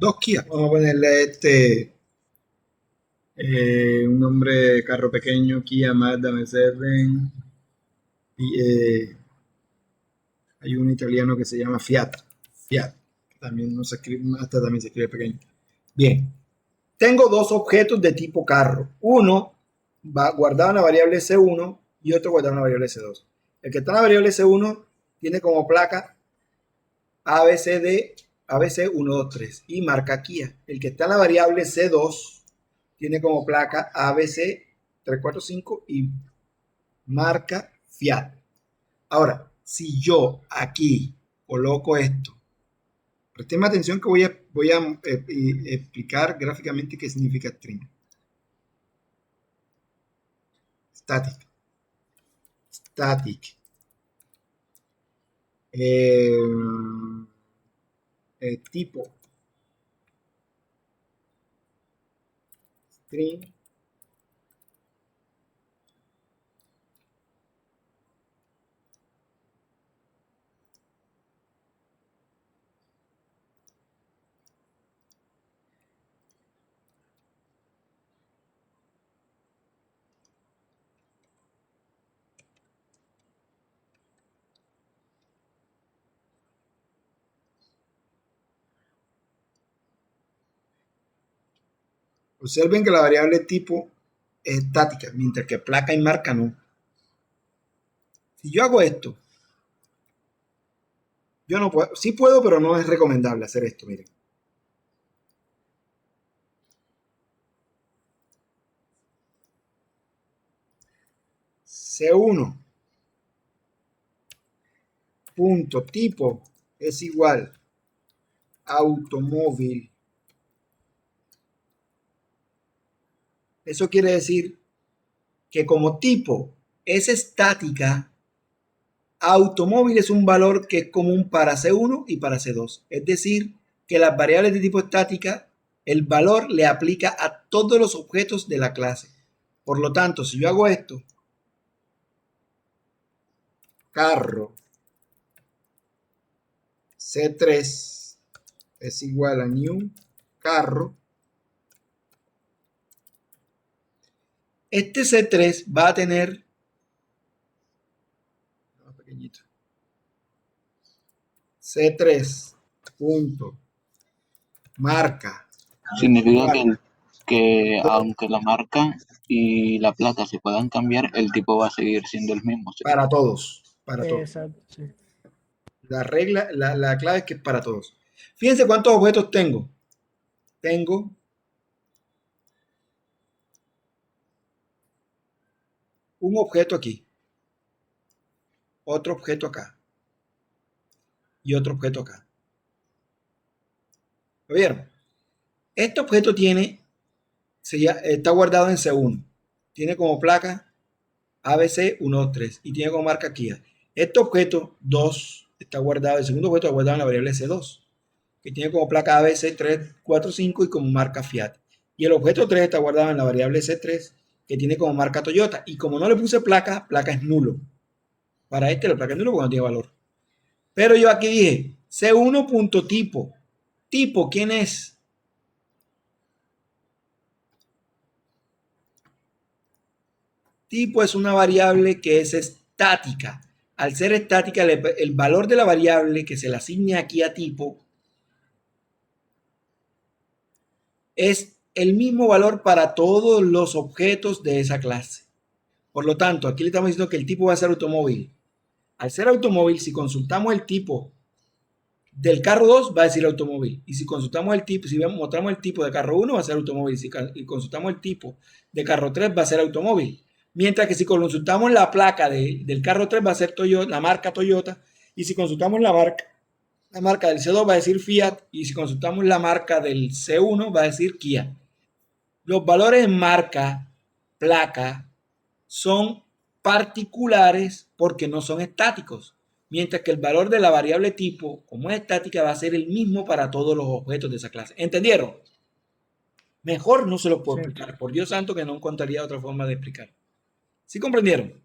2 Kia. Vamos a ponerle un nombre de carro pequeño, Kia, Mazda, Mercedes. Y, hay un italiano que se llama Fiat. Fiat. También no se escribe, Mazda también se escribe pequeño. Bien. Tengo 2 objetos de tipo carro. Uno va guardado en la variable C1 y otro guardado en la variable C2. El que está en la variable C1 tiene como placa ABCD, ABC123 y marca Kia. El que está en la variable C2 tiene como placa ABC345 y marca Fiat. Ahora, si yo aquí coloco esto, prestenme atención que voy a explicar gráficamente qué significa string. Static. Tipo string observen que la variable tipo es estática, mientras que placa y marca no. Si yo hago esto, yo no puedo, sí puedo, pero no es recomendable hacer esto, miren. C1 punto tipo es igual automóvil. Eso quiere decir que como tipo es estática, automóvil es un valor que es común para C1 y para C2. Es decir, que las variables de tipo estática, el valor le aplica a todos los objetos de la clase. Por lo tanto, si yo hago esto, carro C3 es igual a new carro, este C3 va a tener pequeñito, C3 punto marca.
Significa que aunque la marca y la placa se puedan cambiar, el tipo va a seguir siendo el mismo. ¿Sí?
Para todos.
Exacto, sí.
La regla, la clave es que es para todos. Fíjense cuántos objetos tengo. Tengo un objeto aquí, otro objeto acá y otro objeto acá. ¿Lo vieron? Este objeto está guardado en C1. Tiene como placa ABC123 y tiene como marca Kia. Este objeto 2 está guardado, el segundo objeto está guardado en la variable C2, que tiene como placa ABC345 y como marca Fiat. Y el objeto 3 está guardado en la variable C3, que tiene como marca Toyota. Y como no le puse placa, placa es nulo. Para este la placa es nulo porque no tiene valor. Pero yo aquí dije C1.tipo. Tipo, ¿quién es? Tipo es una variable que es estática. Al ser estática, el valor de la variable que se le asigne aquí a tipo es el mismo valor para todos los objetos de esa clase. Por lo tanto, aquí le estamos diciendo que el tipo va a ser automóvil. Al ser automóvil, si consultamos el tipo del carro 2, va a decir automóvil. Y si consultamos el tipo, si mostramos el tipo de carro 1, va a ser automóvil. Si consultamos el tipo de carro 3, va a ser automóvil. Mientras que si consultamos la placa del carro 3, va a ser Toyota, la marca Toyota. Y si consultamos la marca del C2 va a decir Fiat, y si consultamos la marca del C1 va a decir Kia. Los valores en marca, placa, son particulares porque no son estáticos, mientras que el valor de la variable tipo, como es estática, va a ser el mismo para todos los objetos de esa clase. ¿Entendieron? Mejor no se los puedo explicar. Por Dios santo que no encontraría otra forma de explicar. ¿Sí comprendieron?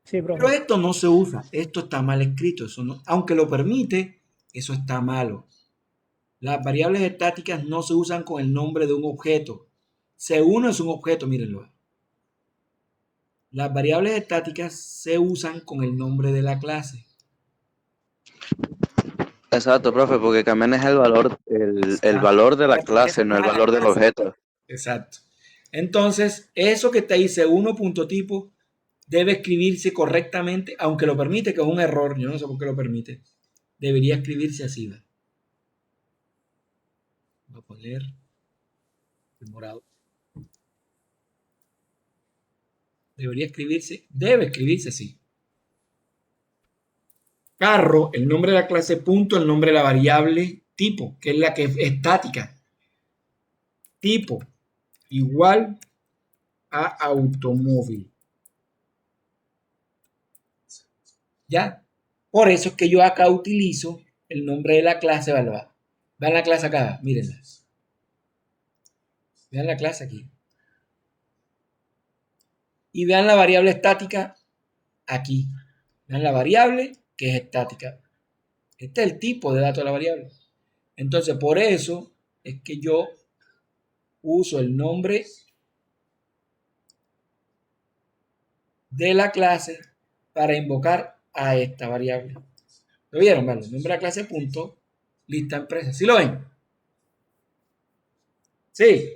Sí, profe.
Pero esto no se usa, esto está mal escrito, eso no, aunque lo permite, eso está malo. Las variables estáticas no se usan con el nombre de un objeto. C1 es un objeto, mírenlo. Las variables estáticas se usan con el nombre de la clase.
Exacto, profe, porque cambian es el valor de la clase, no el valor del objeto.
Exacto. Entonces, eso que está ahí, C1.tipo, debe escribirse correctamente, aunque lo permite, que es un error, yo no sé por qué lo permite. Debería escribirse así, ¿verdad? Voy a poner el morado. Debe escribirse así. Carro, el nombre de la clase, punto, el nombre de la variable tipo, que es la que es estática. Tipo igual a automóvil. ¿Ya? Por eso es que yo acá utilizo el nombre de la clase, ¿verdad? Vean la clase acá, mírenla. Vean la clase aquí. Y vean la variable estática aquí. Vean la variable que es estática. Este es el tipo de dato de la variable. Entonces, por eso es que yo uso el nombre de la clase para invocar a esta variable. ¿Lo vieron? Vale, el nombre de la clase punto lista empresa. ¿Sí lo ven? Sí.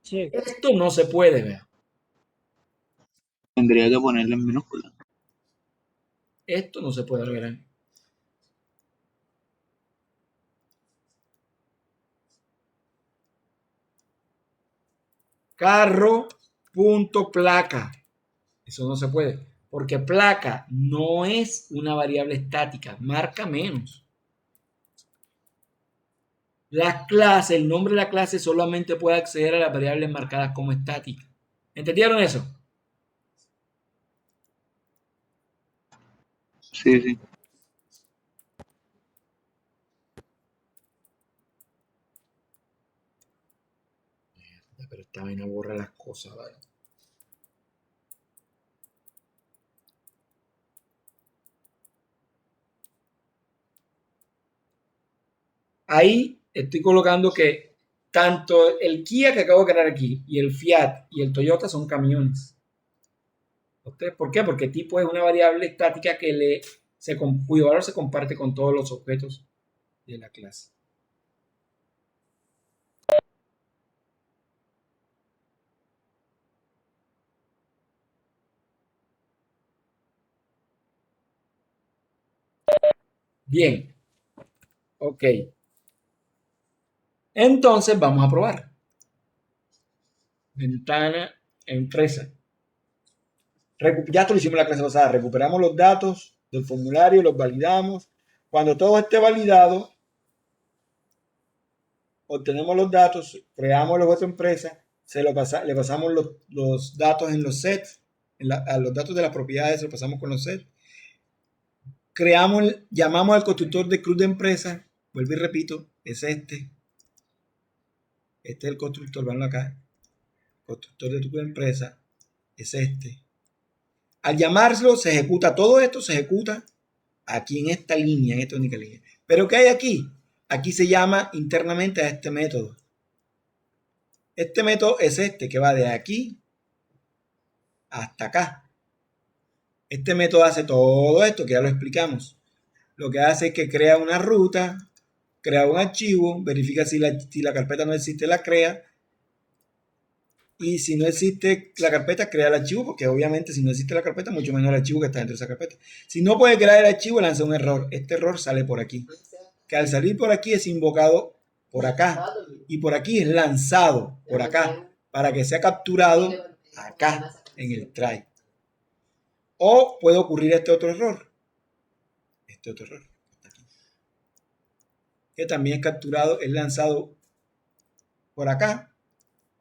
Sí.
Esto no se puede ver.
Tendría que ponerle en minúscula.
Esto no se puede ver. Carro punto placa. Eso no se puede. Porque placa no es una variable estática. Marca menos. Las clases, el nombre de la clase solamente puede acceder a las variables marcadas como estáticas. ¿Entendieron eso?
Sí, sí.
Pero esta vaina borra las cosas, ¿vale? Ahí estoy colocando que tanto el Kia que acabo de crear aquí y el Fiat y el Toyota son camiones. ¿Por qué? Porque tipo es una variable estática cuyo valor se comparte con todos los objetos de la clase. Bien. Ok. Entonces vamos a probar. Ventana, empresa. Ya esto lo hicimos la clase pasada. Recuperamos los datos del formulario, los validamos. Cuando todo esté validado, obtenemos los datos, creamos el objeto empresa, le pasamos los datos en los sets, a los datos de las propiedades, se los pasamos con los sets. Llamamos al constructor de cruz de empresa, vuelvo y repito, es este. Este es el constructor, vanlo acá. Constructor de cruz de empresa es este. Al llamarlo, se ejecuta todo esto, se ejecuta aquí en esta línea, en esta única línea. Pero ¿qué hay aquí? Aquí se llama internamente a este método. Este método es este, que va de aquí hasta acá. Este método hace todo esto, que ya lo explicamos. Lo que hace es que crea una ruta, crea un archivo, verifica si la carpeta no existe, la crea. Y si no existe la carpeta, crea el archivo, porque obviamente si no existe la carpeta, mucho menos el archivo que está dentro de esa carpeta. Si no puede crear el archivo, lanza un error. Este error sale por aquí. Que al salir por aquí es invocado por acá. Y por aquí es lanzado por acá, para que sea capturado acá en el try. O puede ocurrir este otro error. Que también es capturado, es lanzado por acá.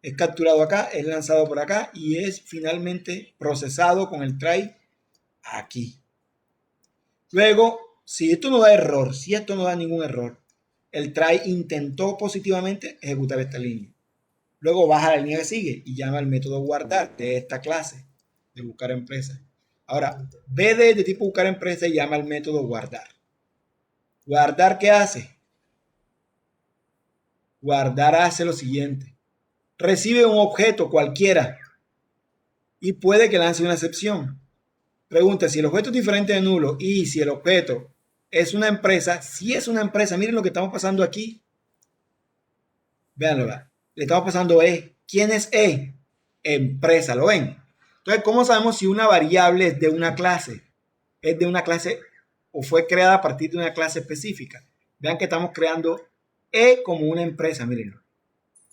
Es capturado acá, es lanzado por acá y es finalmente procesado con el try aquí. Luego, si esto no da ningún error, el try intentó positivamente ejecutar esta línea. Luego baja la línea que sigue y llama al método guardar de esta clase de buscar empresa. Ahora, BD de tipo buscar empresa y llama al método guardar. ¿Guardar qué hace? Guardar hace lo siguiente. Recibe un objeto cualquiera y puede que lance una excepción. Pregunta, si el objeto es diferente de nulo y si el objeto es una empresa, si es una empresa, miren lo que estamos pasando aquí. Véanlo, le estamos pasando E. ¿Quién es E? Empresa, ¿lo ven? Entonces, ¿cómo sabemos si una variable es de una clase? Es de una clase o fue creada a partir de una clase específica. Vean que estamos creando E como una empresa, mírenlo.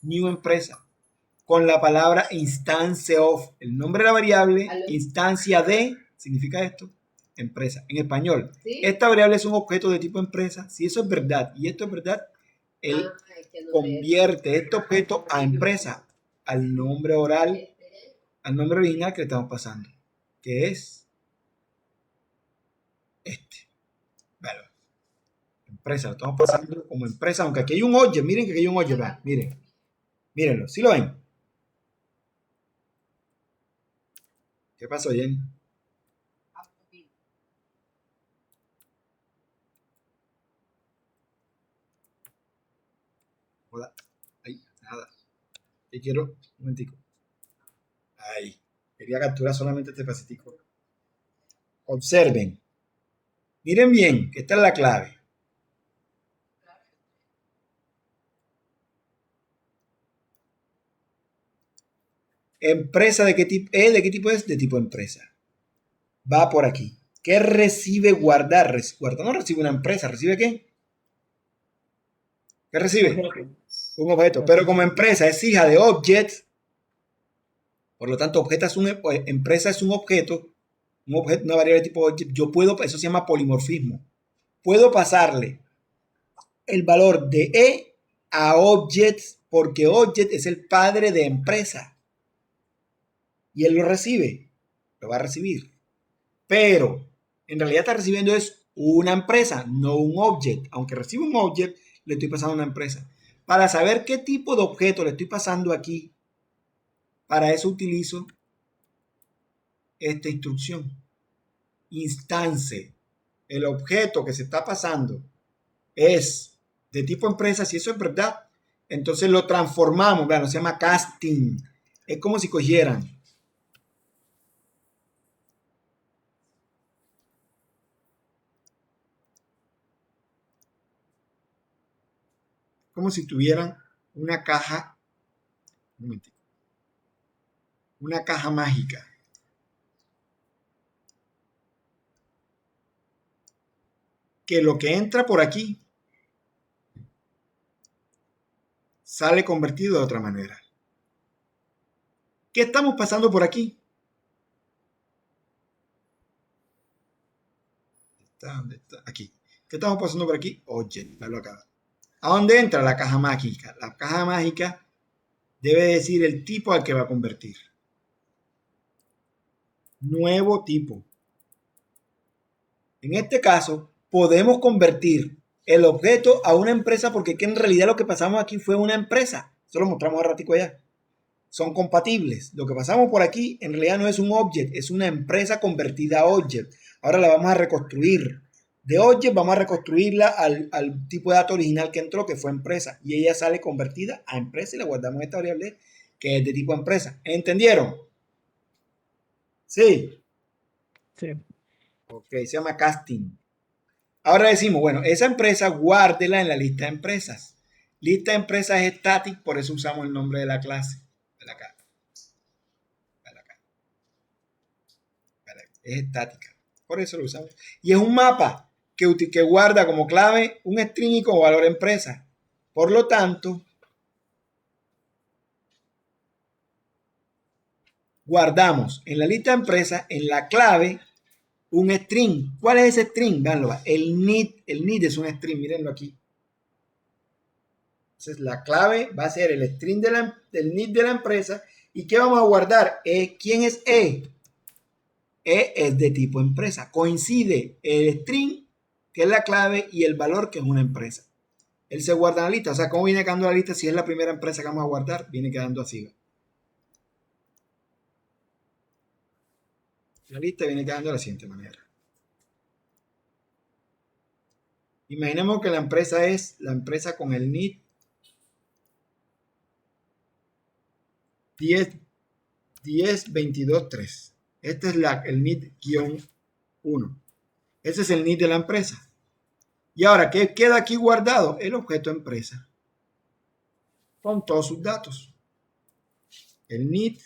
New empresa. Con la palabra instance of, el nombre de la variable, instancia de, significa esto, empresa. En español, ¿sí? Esta variable es un objeto de tipo empresa. Si eso es verdad y esto es verdad, él convierte este objeto a empresa, al nombre oral, al nombre original que le estamos pasando, que es este. Bueno, empresa, lo estamos pasando como empresa, aunque aquí hay un object, miren que aquí hay un object, miren, mírenlo, ¿sí lo ven? ¿Qué pasó, Jenny? Hola. Ahí, nada. ¿Qué quiero? Un momentico. Ahí. Quería capturar solamente este pasitico. Observen. Miren bien, que esta es la clave. Empresa de qué tipo, ¿de qué tipo es? De tipo empresa. Va por aquí. ¿Qué recibe guardar? Guardar no recibe una empresa, ¿recibe qué? ¿Qué recibe? Un objeto. Pero como empresa es hija de object, por lo tanto, empresa es un objeto, una variable de tipo object. Yo puedo, eso se llama polimorfismo. Puedo pasarle el valor de E a object porque object es el padre de empresa. Y él lo recibe, lo va a recibir. Pero en realidad está recibiendo es una empresa, no un object. Aunque recibe un object, le estoy pasando a una empresa. Para saber qué tipo de objeto le estoy pasando aquí, para eso utilizo esta instrucción. Instance. El objeto que se está pasando es de tipo empresa. Si eso es verdad, entonces lo transformamos. Vean, se llama casting. Es como si cogieran como si tuvieran una caja, una caja mágica. Que lo que entra por aquí sale convertido de otra manera. ¿Qué estamos pasando por aquí? ¿Dónde está? Aquí. ¿Qué estamos pasando por aquí? Oye, verlo acá. ¿A dónde entra la caja mágica? La caja mágica debe decir el tipo al que va a convertir. Nuevo tipo. En este caso, podemos convertir el objeto a una empresa porque en realidad lo que pasamos aquí fue una empresa. Eso lo mostramos un ratico allá. Son compatibles. Lo que pasamos por aquí en realidad no es un object, es una empresa convertida a object. Ahora la vamos a reconstruir. De object vamos a reconstruirla al tipo de dato original que entró, que fue empresa. Y ella sale convertida a empresa y le guardamos esta variable que es de tipo empresa. ¿Entendieron? ¿Sí?
Sí.
Ok, se llama casting. Ahora decimos, bueno, esa empresa guárdela en la lista de empresas. Lista de empresas es static, por eso usamos el nombre de la clase. Es estática, por eso lo usamos. Y es un mapa que guarda como clave un string y como valor empresa. Por lo tanto, guardamos en la lista de empresas, en la clave, un string. ¿Cuál es ese string? Véanlo, el need es un string, mírenlo aquí. Entonces la clave va a ser el string del need de la empresa. ¿Y qué vamos a guardar? ¿Quién es E? E es de tipo empresa. Coincide el string, que es la clave, y el valor, que es una empresa. Él se guarda en la lista. O sea, ¿cómo viene quedando la lista? Si es la primera empresa que vamos a guardar, viene quedando así. La lista viene quedando de la siguiente manera. Imaginemos que la empresa es la empresa con el need 10.22.3. Este es el NIT-1. Ese es el NIT de la empresa. Y ahora, ¿qué queda aquí guardado? El objeto empresa. Con todos sus datos. El NIT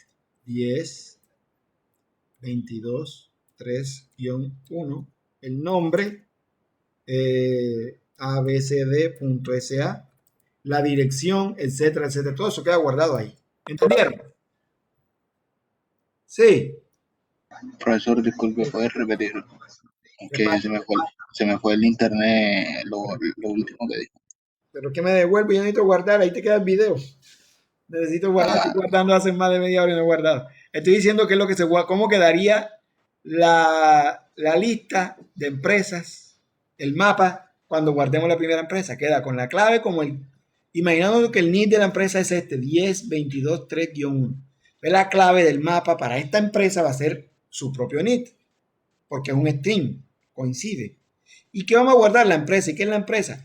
10.22.3-1. El nombre abcd.sa. La dirección, etcétera, etcétera. Todo eso queda guardado ahí. ¿Entendieron? Sí.
Profesor, disculpe, ¿puedes repetir? Que se me fue el internet lo último que dijo.
Pero que me devuelvo, yo necesito guardar, ahí te queda el video. Necesito guardar, estoy guardando hace más de media hora y no he guardado. Estoy diciendo qué es lo que se guarda, cómo quedaría la lista de empresas, el mapa, cuando guardemos la primera empresa. Queda con la clave como imaginando que el NIT de la empresa es este, 10.22.3-1. La clave del mapa para esta empresa va a ser su propio NIT, porque es un string, coincide. ¿Y qué vamos a guardar? La empresa. ¿Y qué es la empresa?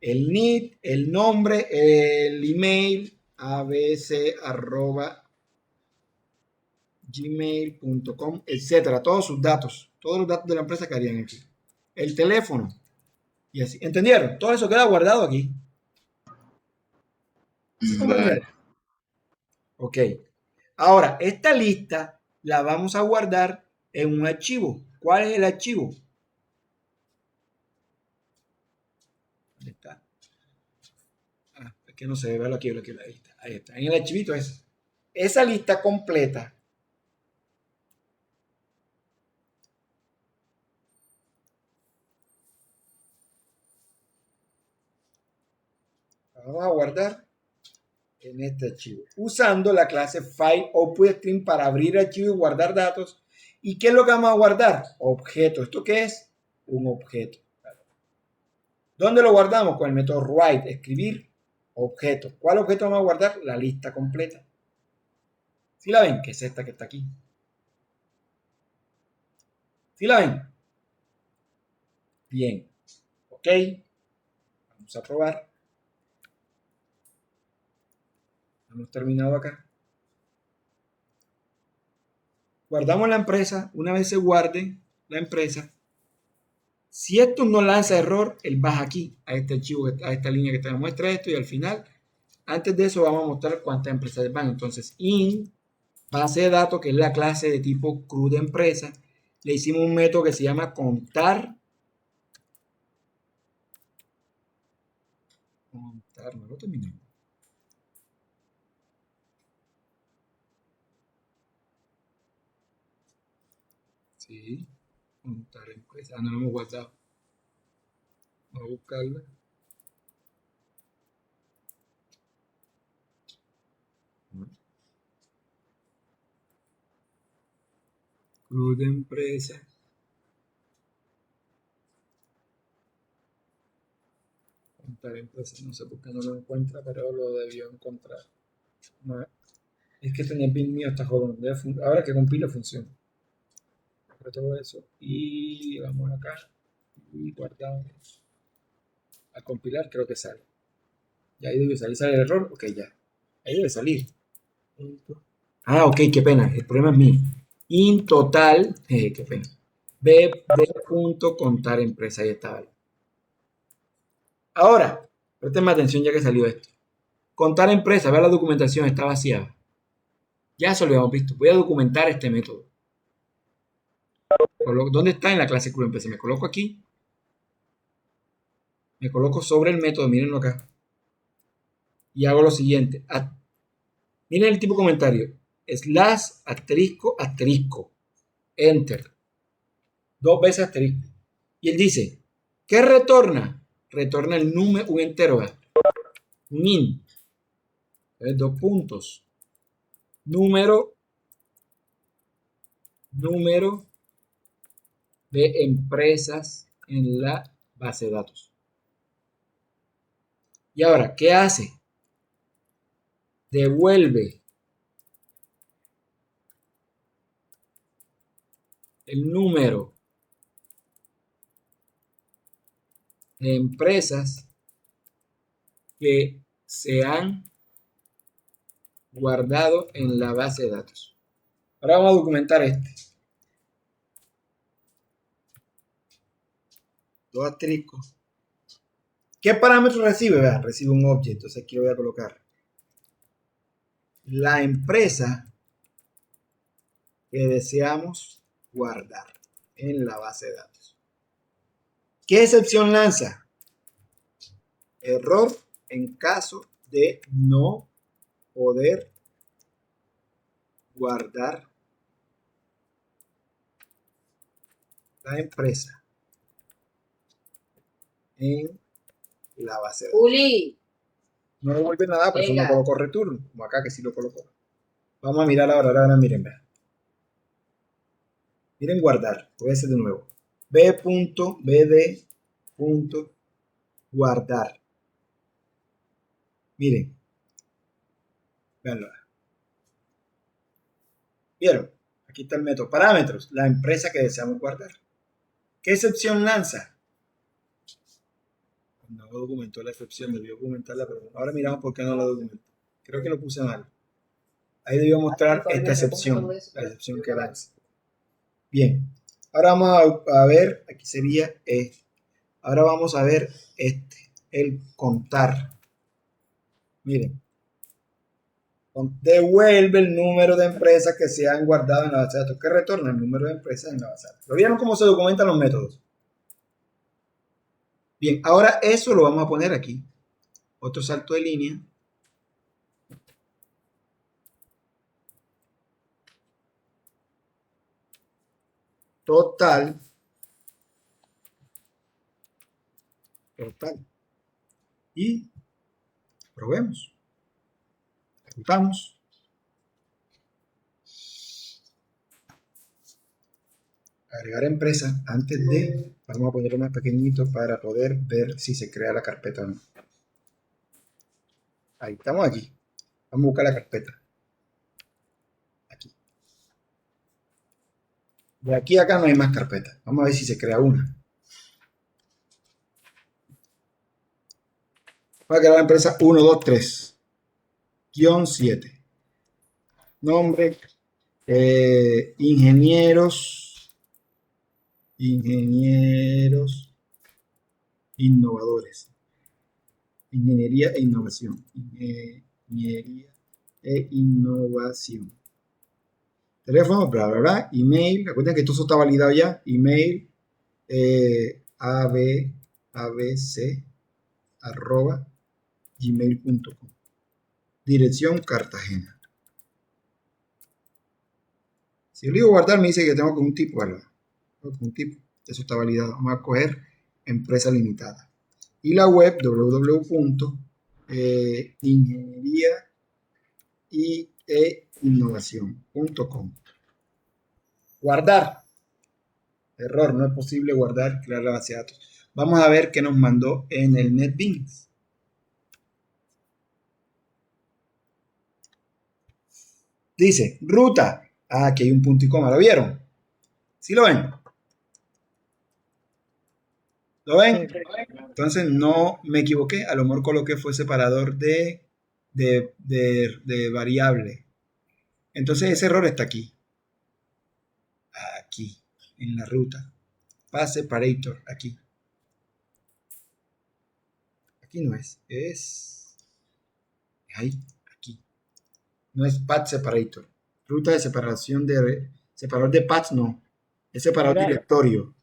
El NIT, el nombre, el email, abc@gmail.com, etcétera. Todos sus datos, todos los datos de la empresa quedarían aquí. El teléfono. Y así. ¿Entendieron? Todo eso queda guardado aquí. ¿Sí comprendieron? Ok. Ahora, esta lista la vamos a guardar en un archivo. ¿Cuál es el archivo? ¿Dónde está? Es que no se ve, aquí, la lista. Ahí está. En el archivito es. Esa lista completa la vamos a guardar en este archivo usando la clase FileOutputString para abrir el archivo y guardar datos. ¿Y qué es lo que vamos a guardar? Objeto. ¿Esto qué es? Un objeto. ¿Dónde lo guardamos? Con el método write, escribir objeto. ¿Cuál objeto vamos a guardar? La lista completa. ¿Sí la ven? Que es esta que está aquí. ¿Sí la ven? Bien. Ok. Vamos a probar. Hemos terminado acá. Guardamos la empresa. Una vez se guarde la empresa, si esto no lanza error, él baja aquí a este archivo, a esta línea que te muestra esto, y al final, antes de eso, vamos a mostrar cuántas empresas van. Entonces, in base de datos, que es la clase de tipo CRUD de empresa, le hicimos un método que se llama contar. Contar, no lo terminamos. Sí, contar empresa. No lo hemos guardado. Vamos a buscarla. CRUD de empresa. Contar empresa. No sé por qué no lo encuentra, pero lo debió encontrar. No, es que tenía el pin mío hasta jodón. Ahora que compila funciona. Todo eso. Y vamos acá. Y guardamos. A compilar creo que sale. Ya ahí debe salir. ¿Sale el error? Ok, ya. Ahí debe salir. Ah, ok, qué pena. El problema es mío. In total. Qué pena. B.contar empresa. Ahí estaba. Ahora, presten atención ya que salió esto. Contar empresa. Vea la documentación. Está vacía. Ya eso lo habíamos visto. Voy a documentar este método. ¿Dónde está en la clase CRUD empresa? Me coloco aquí. Me coloco sobre el método. Mírenlo acá. Y hago lo siguiente. Miren el tipo de comentario. Slash, asterisco, asterisco. Enter. 2 veces asterisco. Y él dice, ¿qué retorna? Retorna el número, un entero. Un int. 2 puntos. Número de empresas en la base de datos. Y ahora, ¿qué hace? Devuelve el número de empresas que se han guardado en la base de datos. Ahora vamos a documentar este. Dos asteriscos. ¿Qué parámetro recibe? Vean, recibe un objeto. Entonces aquí lo voy a colocar. La empresa que deseamos guardar en la base de datos. ¿Qué excepción lanza? Error en caso de no poder guardar la empresa en la base de datos.
Uli,
No devuelve nada, pero eso no
venga.
colocó return, como acá que sí lo colocó. Vamos a mirar ahora miren, vean. Miren guardar, voy a hacer de nuevo. b.bd.guardar. Miren. Veanlo. ¿Vieron? Aquí está el método. Parámetros. La empresa que deseamos guardar. ¿Qué excepción lanza? No documentó la excepción, debió documentarla, pero ahora miramos por qué no la documentó. Creo que lo puse mal. Ahí debió mostrar esta excepción, la excepción que lanza. Bien. Ahora vamos a ver, aquí sería este. Ahora vamos a ver este, el contar. Miren. Devuelve el número de empresas que se han guardado en la base de datos. ¿Qué retorna? El número de empresas en la base de datos. ¿Lo vieron cómo se documentan los métodos? Bien, ahora eso lo vamos a poner aquí. Otro salto de línea. Total. Y probemos. Ejecutamos. Agregar empresa. Antes de, vamos a ponerlo más pequeñito para poder ver si se crea la carpeta o no. Ahí, estamos aquí. Vamos a buscar la carpeta. Aquí. De aquí a acá no hay más carpeta. Vamos a ver si se crea una. Voy a crear la empresa 123-7. Nombre. Ingenieros innovadores. Ingeniería e innovación. Ingeniería e innovación. Teléfono, bla, bla, bla. Email. Recuerden que todo eso está validado ya. Email. abc@gmail.com. Dirección Cartagena. Si yo le digo guardar, me dice que tengo con un tipo, ¿verdad? Con un tipo. Eso está validado. Vamos a coger empresa limitada. Y la web www.ingeniería-e-innovación.com. Guardar. Error, no es posible guardar, crear la base de datos. Vamos a ver qué nos mandó en el NetBeans. Dice, ruta. Ah, aquí hay un punto y coma. ¿Lo vieron? ¿Sí lo ven? ¿Lo ven?
Sí.
Entonces no me equivoqué. A lo mejor coloqué fue separador de variable. Entonces ese error está aquí. Aquí, en la ruta. Path separator, aquí. Aquí no es. Es ahí, aquí. No es path separator. Ruta de separación de separador de paths, no. Es separador
Era,
directorio.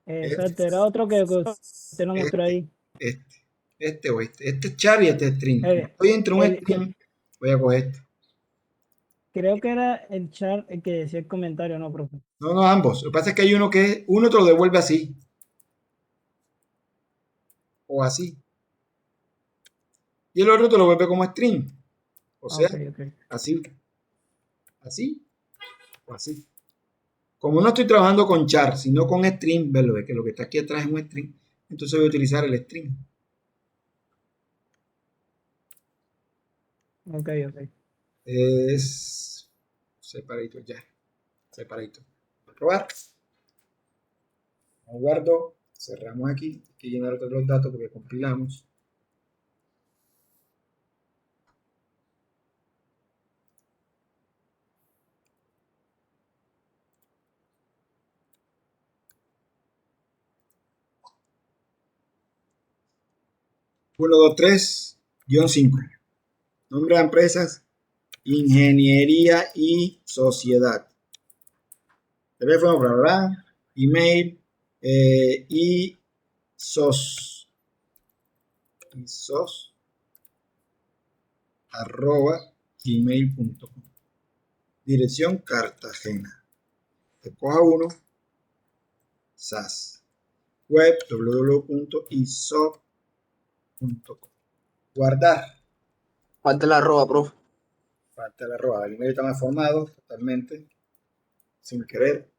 exacto, era otro que usted lo mostró ahí.
Este o este. Este es char y este es string. Estoy entre un string. Voy a coger este.
Creo que era el char el que decía el comentario, ¿no, profe?
No, ambos. Lo que pasa es que hay uno que uno te lo devuelve así. O así. Y el otro te lo vuelve como string. O sea,
Okay.
así. Así. O así. Como no estoy trabajando con char, sino con string, verlo, que lo que está aquí atrás es un string, entonces voy a utilizar el string.
Ok.
Es separator ya. Separator. Voy a probar. Lo guardo. Cerramos aquí. Hay que llenar otros datos porque compilamos. 123-5. Nombre de empresas, ingeniería y sociedad. Teléfono, bla, bla, bla. Email, y sos @gmail.com. Dirección Cartagena. Te coja uno. SAS. Web www.isoc.com. Guardar.
Falta la arroba, profe.
Falta la arroba. El email está mal formado totalmente. Sin querer.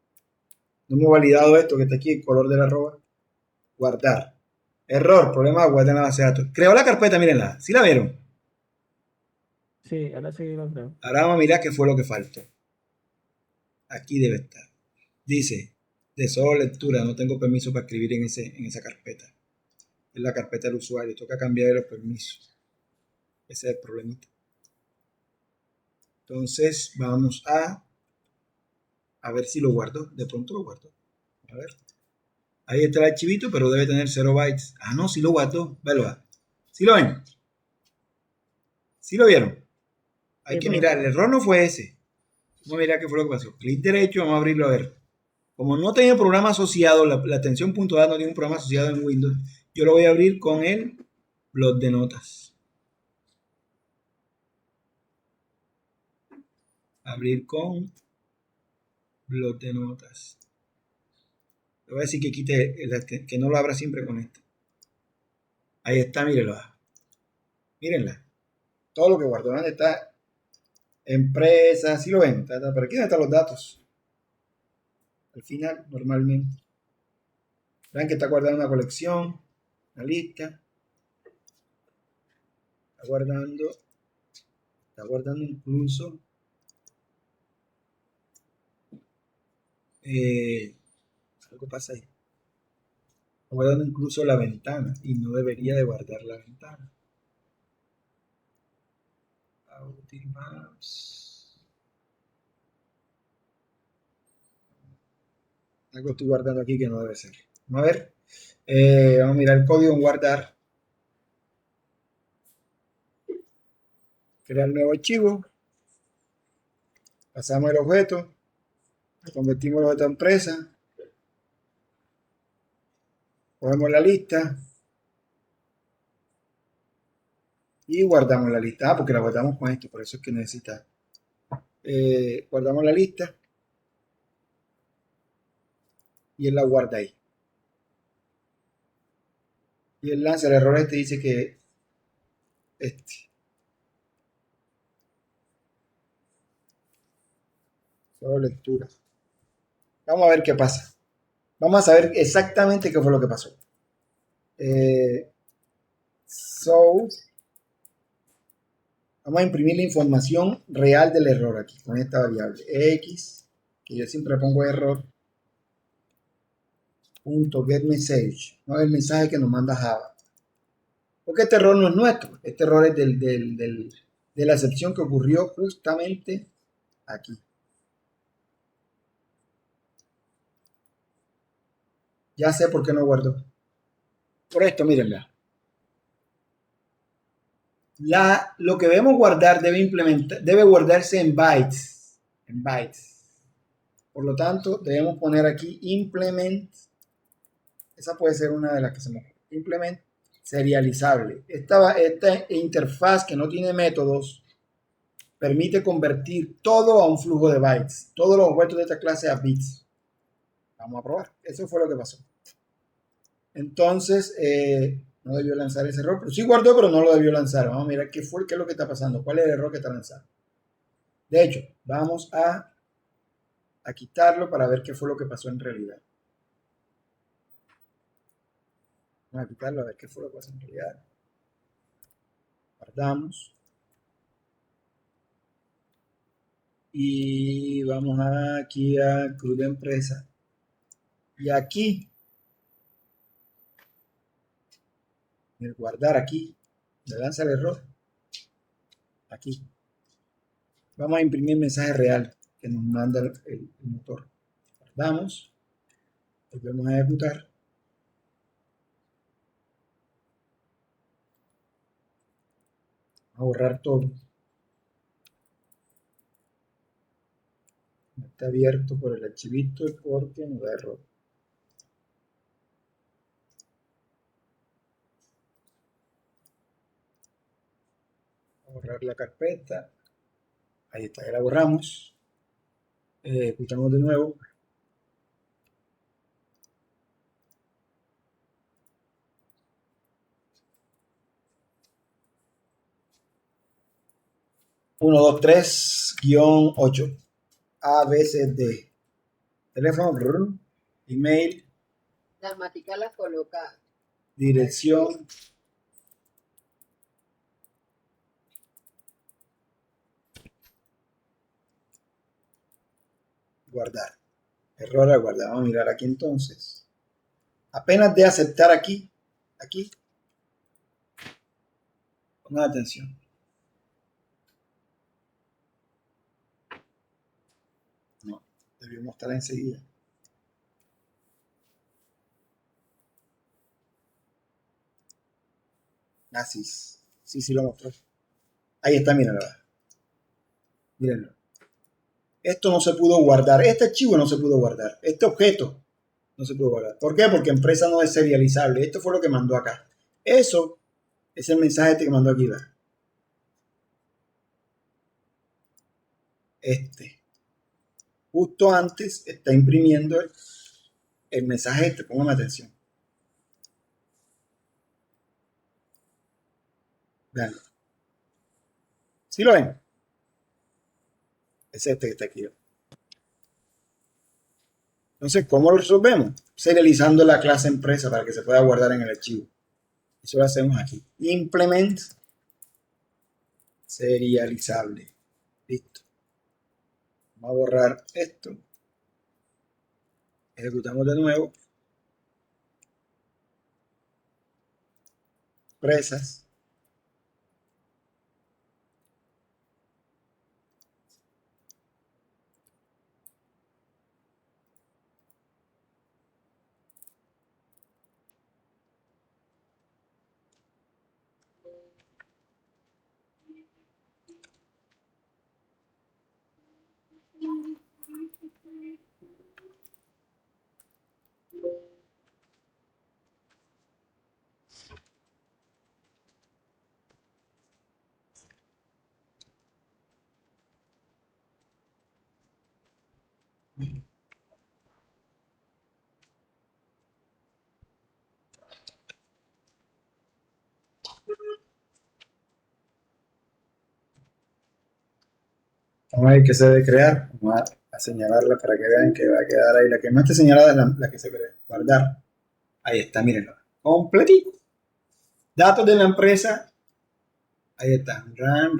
No hemos validado esto que está aquí, el color de la arroba. Guardar. Error, problema de guardar en la base de datos. Creó la carpeta, mírenla. ¿Sí la vieron?
Sí, ahora sí lo creo.
Ahora vamos a mirar qué fue lo que faltó. Aquí debe estar. Dice, de solo lectura, no tengo permiso para escribir en esa carpeta. Es la carpeta del usuario. Toca cambiar los permisos. Ese es el problemita. Entonces, vamos a ver si lo guardo. De pronto lo guardo. A ver. Ahí está el archivito, pero debe tener 0 bytes. Ah, no, sí lo guardo. Velo. ¿Sí lo ven? ¿Sí lo vieron? Hay
Sí,
que
profe.
mirar. El error no fue ese. Vamos a mirar qué fue lo que pasó. Clic derecho, vamos a abrirlo a ver. Como no tenía programa asociado, la atención.dat no tiene un programa asociado en Windows, yo lo voy a abrir con el blog de notas. Abrir con blog de notas. Le voy a decir que quite, que no lo abra siempre con este. Ahí está, mírenlo. Mírenla. Todo lo que guardo. ¿Dónde está? Empresa, ¿sí lo ven? Pero aquí están los datos. Al final, normalmente. Vean que está guardando una colección, una lista. Está guardando incluso algo pasa ahí. Está guardando incluso la ventana y no debería de guardar la ventana. Maps. Algo estoy guardando aquí que no debe ser. Vamos a ver. Vamos a mirar el código en guardar. Crear nuevo archivo. Pasamos el objeto. Convertimos el objeto en empresa. Cogemos la lista. Y guardamos la lista. Porque la guardamos con esto. Por eso es que necesita. Guardamos la lista. Y él la guarda ahí. Y él lanza el error dice que solo lectura. Vamos a ver qué pasa. Vamos a saber exactamente qué fue lo que pasó. Vamos a imprimir la información real del error aquí con esta variable x, que yo siempre pongo error, .getMessage, no el mensaje que nos manda Java. Porque este error no es nuestro, este error es de la excepción que ocurrió justamente aquí. Ya sé por qué no guardó. Por esto, mírenla. Lo que debemos guardar debe guardarse en bytes. Por lo tanto, debemos poner aquí implement. Esa puede ser una de las que se me ocurre. Implement serializable. Esta interfaz que no tiene métodos permite convertir todo a un flujo de bytes. Todos los objetos de esta clase a bits. Vamos a probar. Eso fue lo que pasó. Entonces, no debió lanzar ese error, pero sí guardó, pero no lo debió lanzar. Vamos a mirar qué es lo que está pasando, cuál es el error que está lanzando. De hecho, vamos a quitarlo para ver qué fue lo que pasó en realidad. Vamos a quitarlo a ver qué fue lo que pasó en realidad. Guardamos. Y vamos aquí a Club de Empresa. Y aquí, el guardar aquí, le lanza el error. Aquí. Vamos a imprimir el mensaje real que nos manda el motor. Guardamos. Volvemos a ejecutar. a borrar todo. No está abierto por el archivito porque no da error. A borrar la carpeta. Ahí está, ya la borramos. Ejecutamos de nuevo. Uno, dos, tres, guión 8. A, B, C, D. Teléfono, email,
Las maticas las coloca.
dirección. Guardar. Error al guardar. Vamos a mirar aquí entonces. Apenas de aceptar aquí. Pongan atención. No, debió mostrar enseguida. Sí. Sí lo mostró. Ahí está, mírenlo. Mírenlo. Esto no se pudo guardar. Este archivo no se pudo guardar. Este objeto no se pudo guardar. ¿Por qué? Porque empresa no es serializable. Esto fue lo que mandó acá. Eso es el mensaje que mandó aquí. ¿Verdad? Justo antes está imprimiendo el mensaje Pónganme atención. Veanlo. ¿Sí lo ven? Es este que está aquí. Entonces, ¿cómo lo resolvemos? Serializando la clase empresa para que se pueda guardar en el archivo. Eso lo hacemos aquí. Implement serializable. Listo. Vamos a borrar esto. Ejecutamos de nuevo. Empresas. Vamos a ver qué se debe crear. Vamos a señalarla para que vean que va a quedar ahí. La que no esté señalada es la que se crea. Guardar. Ahí está, mírenlo. Completito. Datos de la empresa. Ahí está. Ran.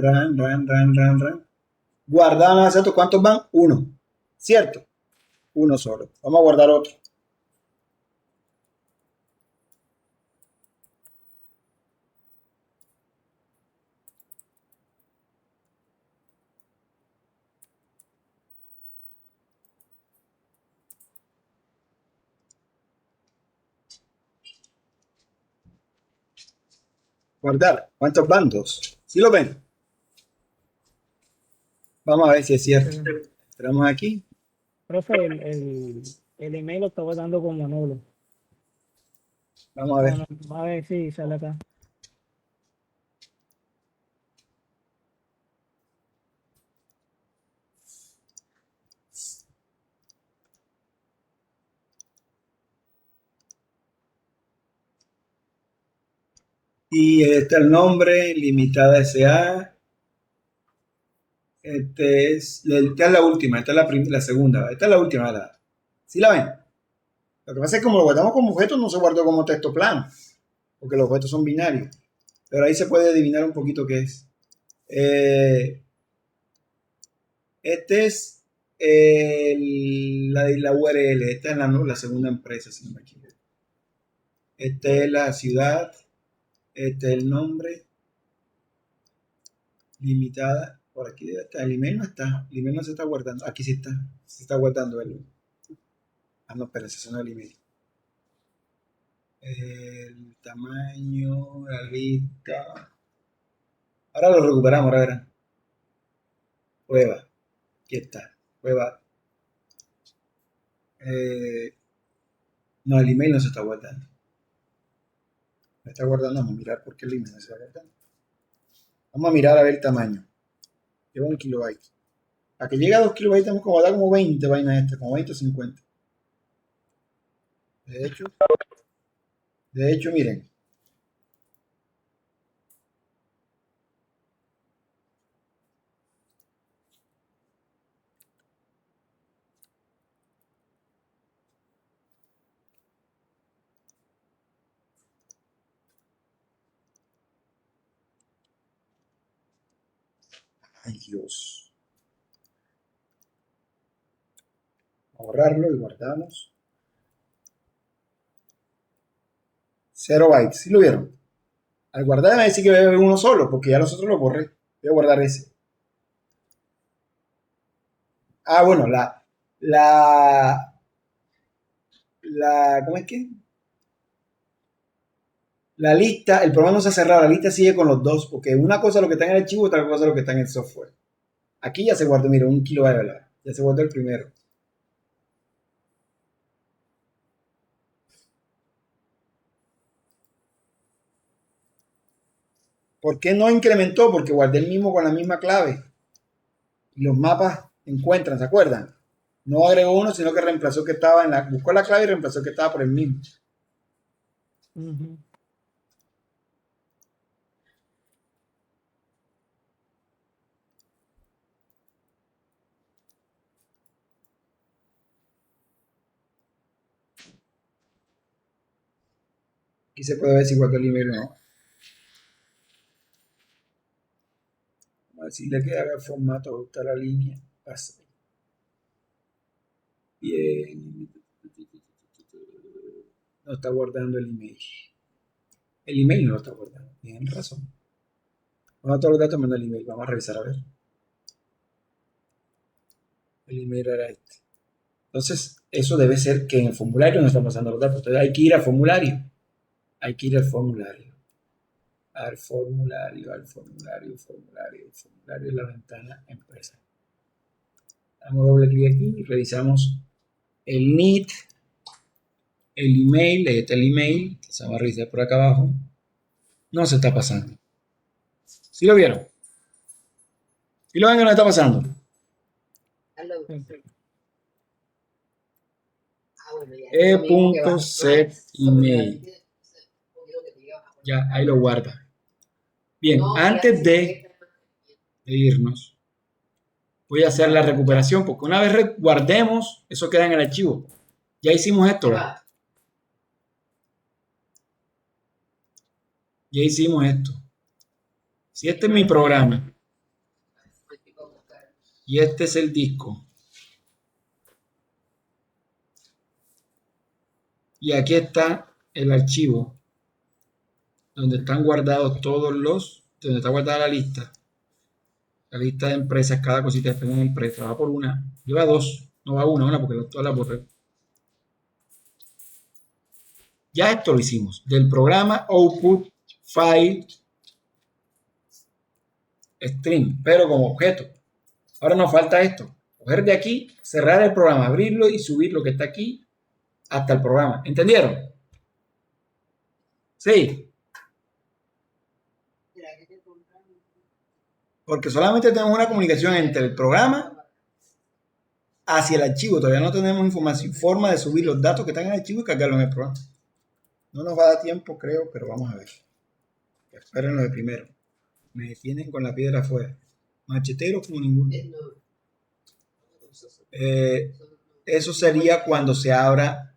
Guardar, ¿cuántos van? 1. ¿Cierto? 1 solo. Vamos a guardar otro. Guardar. ¿Cuántos van? 2. ¿Sí lo ven? Vamos a ver si es cierto. Entramos aquí.
Profe, el email lo estaba dando como nulo.
Vamos a ver.
Vamos a ver si sale acá.
Y este es el nombre, limitada SA. Esta es la última, esta es la segunda, esta es la última. ¿Sí la ven? Lo que pasa es que como lo guardamos como objeto, no se guardó como texto plano, porque los objetos son binarios. Pero ahí se puede adivinar un poquito qué es. Este es la URL, esta es la segunda empresa, si no me equivoco. Esta es la ciudad, este es el nombre, limitada, por aquí debe estar, el email no está, el email no se está guardando, aquí sí está, se está guardando el, no, espérense, eso no es el email. El tamaño, la lista, Ahora lo recuperamos, ahora verán. Prueba. Aquí está. Prueba. No, el email no se está guardando. Me está guardando. Vamos a mirar por qué el email no se está guardando. Vamos a mirar a ver el tamaño. Lleva 1 kilobyte. Para que llegue a 2 kilobytes tenemos que guardar como 20 vainas estas, como 20 o 50. De hecho, miren. Ay, Dios. Borrarlo y guardamos. 0 bytes. ¿Sí lo vieron? Al guardar me decir que voy a ver uno solo, porque ya los otros los borré. Voy a guardar ese. Ah, bueno, ¿cómo es que? La lista, el programa no se ha cerrado, la lista sigue con los dos, porque una cosa es lo que está en el archivo, otra cosa es lo que está en el software. Aquí ya se guardó, mira, 1 kilobyte, ¿verdad? Ya se guardó el primero. ¿Por qué no incrementó? Porque guardé el mismo con la misma clave. Y los mapas encuentran, ¿se acuerdan? No agregó uno, sino que reemplazó que estaba buscó la clave y reemplazó que estaba por el mismo. Aquí se puede ver si guardó el email o no. Vamos a decirle que haga el formato, ajustar la línea. Pasa. Bien. No está guardando el email. El email no lo está guardando. Tienen razón. Vamos a todos los datos, manda el email. Vamos a revisar a ver. El email era este. Entonces, eso debe ser que en el formulario no están pasando los datos. Entonces hay que ir al formulario. Hay que ir al formulario. Al formulario de la ventana empresa. Damos doble clic aquí y revisamos el NIT, el email, ahí está el email, se va a revisar por acá abajo. No se está pasando. ¿Sí lo vieron? ¿Sí lo ven que no está pasando? E.set email. Ya, ahí lo guarda. Bien, antes de irnos, voy a hacer la recuperación, porque una vez guardemos, eso queda en el archivo. Ya hicimos esto, ¿verdad? Ya hicimos esto. Si este es mi programa y este es el disco, y aquí está el archivo donde están guardados donde está guardada la lista de empresas, cada cosita de una empresa, va por una, lleva dos, no va una porque todas las borré. Ya esto lo hicimos, del programa output file string, pero como objeto. Ahora nos falta esto, coger de aquí, cerrar el programa, abrirlo y subir lo que está aquí hasta el programa. ¿Entendieron? Sí. Porque solamente tenemos una comunicación entre el programa hacia el archivo. Todavía no tenemos forma de subir los datos que están en el archivo y cargarlo en el programa. No nos va a dar tiempo, creo, pero vamos a ver. Espérenlo de primero. Me detienen con la piedra afuera. Machetero como ninguno. Eso sería cuando se abra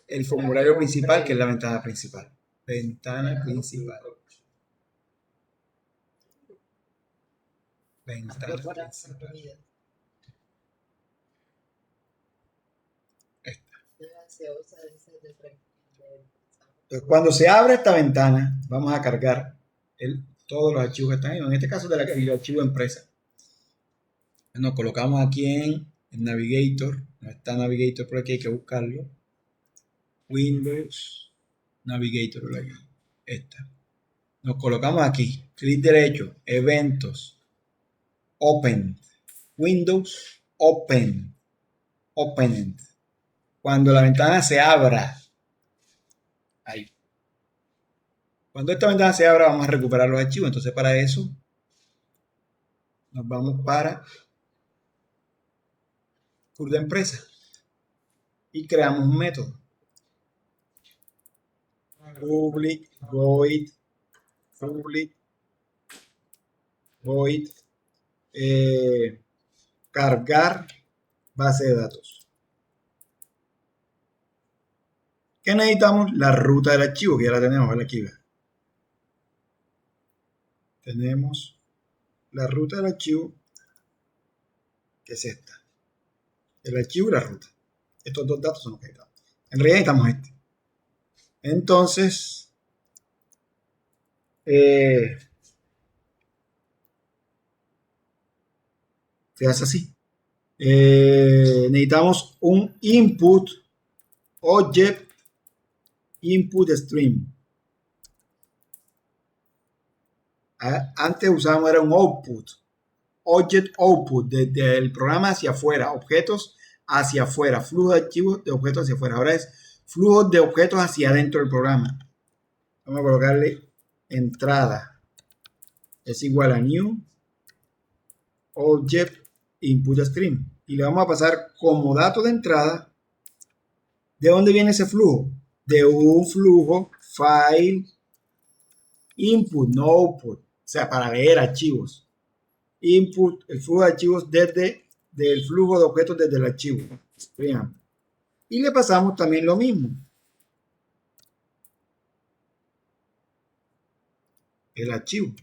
el formulario principal, que es la ventana principal. Ventana principal. Ventana principal. Esta. Entonces, cuando se abra esta ventana, vamos a cargar todos los archivos que están ahí. En este caso, el archivo de empresa. Nos colocamos aquí en Navigator. No está Navigator por aquí, hay que buscarlo. Windows, Navigator por aquí. esta. Nos colocamos aquí, clic derecho, eventos, open, Windows, open, opened. Cuando la ventana se abra, ahí. Cuando esta ventana se abra, vamos a recuperar los archivos. Entonces, para eso, nos vamos para CRUD de empresa y creamos un método. Public void cargar base de datos. ¿Qué necesitamos? La ruta del archivo, que ya la tenemos, ¿vale? Aquí tenemos la ruta del archivo, que es esta. El archivo y la ruta. Estos dos datos son los que necesitamos. En realidad necesitamos este. Entonces, se hace así. Necesitamos un input object input stream. Antes usábamos era un output, object output, desde el programa hacia afuera, objetos hacia afuera, flujo de archivos de objetos hacia afuera. Ahora es flujo de objetos hacia adentro del programa. Vamos a colocarle entrada es igual a new object input stream y le vamos a pasar como dato de entrada. ¿De dónde viene ese flujo? De un flujo file input, no output, o sea, para leer archivos. Input, el flujo de archivos del flujo de objetos desde el archivo. Vean. Y le pasamos también lo mismo. El archivo.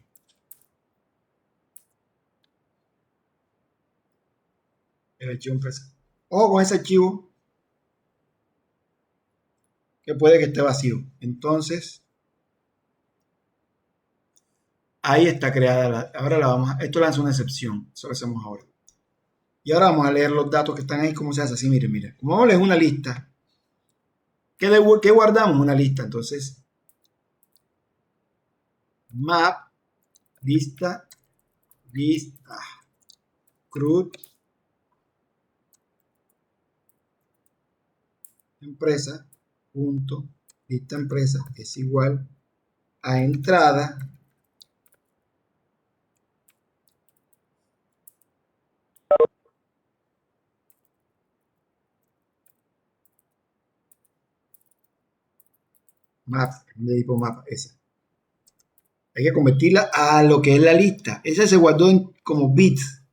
El archivo empresa. Ojo con ese archivo que puede que esté vacío. Entonces, ahí está creada. Ahora esto lanza una excepción. Eso lo hacemos ahora. Y ahora vamos a leer los datos que están ahí. ¿Cómo se hace? Así, miren. Como vamos a leer una lista. ¿Qué guardamos? Una lista. Entonces, map, lista, CRUD, empresa, punto, lista empresa es igual a entrada map, de tipo map, esa. Hay que convertirla a lo que es la lista. Esa se guardó como bits.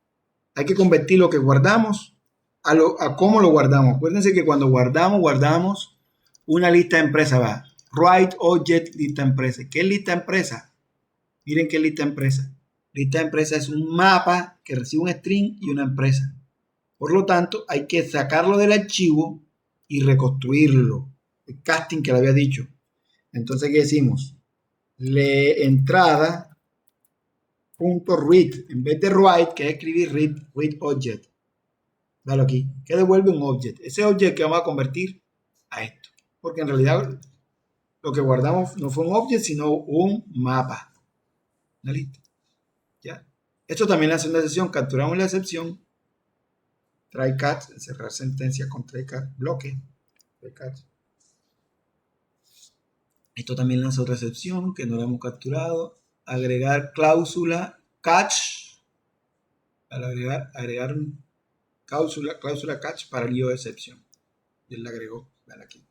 Hay que convertir lo que guardamos a cómo lo guardamos. Acuérdense que cuando guardamos una lista de empresa. Va, write object lista empresa. ¿Qué es lista empresa? Miren qué es lista empresa. Lista empresa es un mapa que recibe un string y una empresa. Por lo tanto, hay que sacarlo del archivo y reconstruirlo. El casting que le había dicho. Entonces, ¿qué decimos? Entrada punto read, en vez de write, que es escribir read object. Dale aquí, que devuelve un object. Ese object que vamos a convertir a esto. Porque en realidad lo que guardamos no fue un object, sino un mapa. Una lista. ¿Ya? Esto también hace una excepción. Capturamos la excepción. Try catch, cerrar sentencia con try catch, bloque. Try catch. Esto también lanza otra excepción que no la hemos capturado. Agregar cláusula catch. Al agregar cláusula catch para el lío de excepción. Y él la agregó. Dale aquí.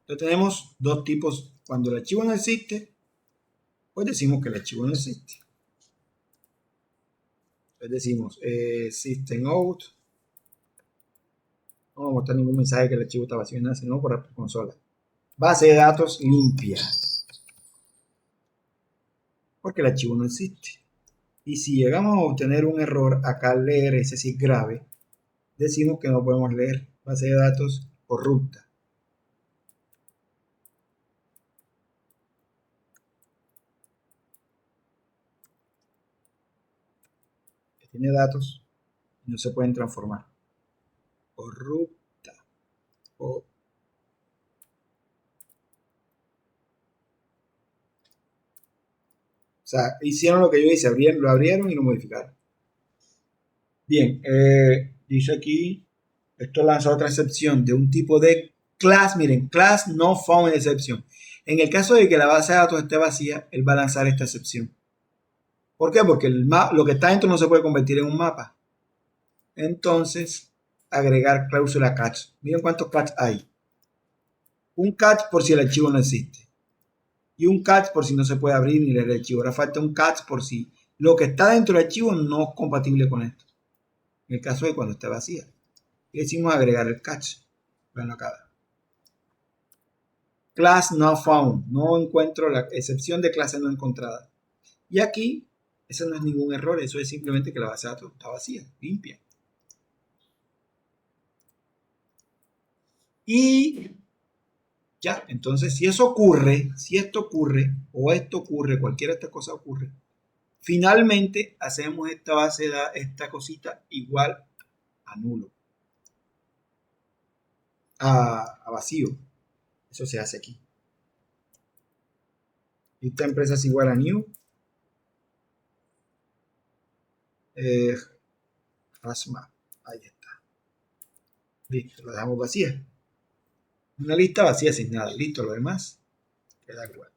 Entonces tenemos dos tipos. Cuando el archivo no existe, pues decimos que el archivo no existe. Entonces decimos system out. No vamos a mostrar ningún mensaje que el archivo está vacío, nada, sino por la consola. Base de datos limpia. Porque el archivo no existe. Y si llegamos a obtener un error acá al leer, ese sí es grave, decimos que no podemos leer. Base de datos corrupta. Que tiene datos y no se pueden transformar. Corrupta. sea, hicieron lo que yo hice, lo abrieron y lo modificaron. Bien, dice aquí, esto lanza otra excepción de un tipo de class. Miren, class no found exception. En el caso de que la base de datos esté vacía, él va a lanzar esta excepción. ¿Por qué? Porque lo que está dentro no se puede convertir en un mapa. Entonces, agregar cláusula catch. Miren cuántos catch hay. Un catch por si el archivo no existe. Y un catch por si no se puede abrir ni leer el archivo. Ahora falta un catch por si lo que está dentro del archivo no es compatible con esto. En el caso de cuando esté vacía. Y decimos agregar el catch. Veanlo acá. Class not found. No encuentro la excepción de clase no encontrada. Y aquí, eso no es ningún error. Eso es simplemente que la base de datos está vacía, limpia. Y ya, entonces si eso ocurre, si esto ocurre, o esto ocurre, cualquiera de estas cosas ocurre, finalmente hacemos esta base de esta cosita igual a nulo. A vacío. Eso se hace aquí. Esta empresa es igual a new. Asma. Ahí está. Listo, lo dejamos vacía. Una lista vacía sin nada. Listo, lo demás queda igual.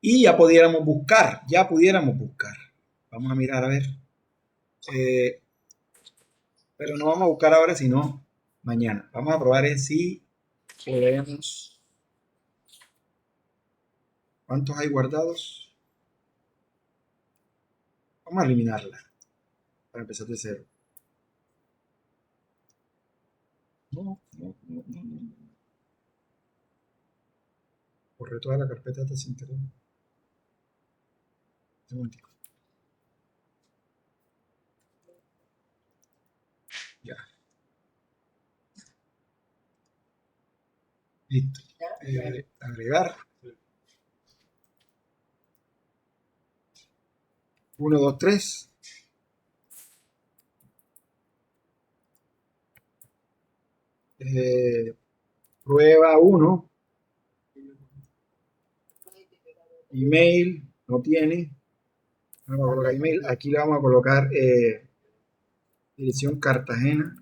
Y ya pudiéramos buscar. Vamos a mirar a ver. Pero no vamos a buscar ahora, sino mañana. Vamos a probar si podemos. ¿Cuántos hay guardados? Vamos a eliminarla. Para empezar de cero. No. Borré toda la carpeta hasta sin querer. Un momentico. Ya. Listo. Agregar. 1, 2, 3. Prueba 1. Email. No tiene. Vamos a colocar email. Aquí le vamos a colocar dirección Cartagena.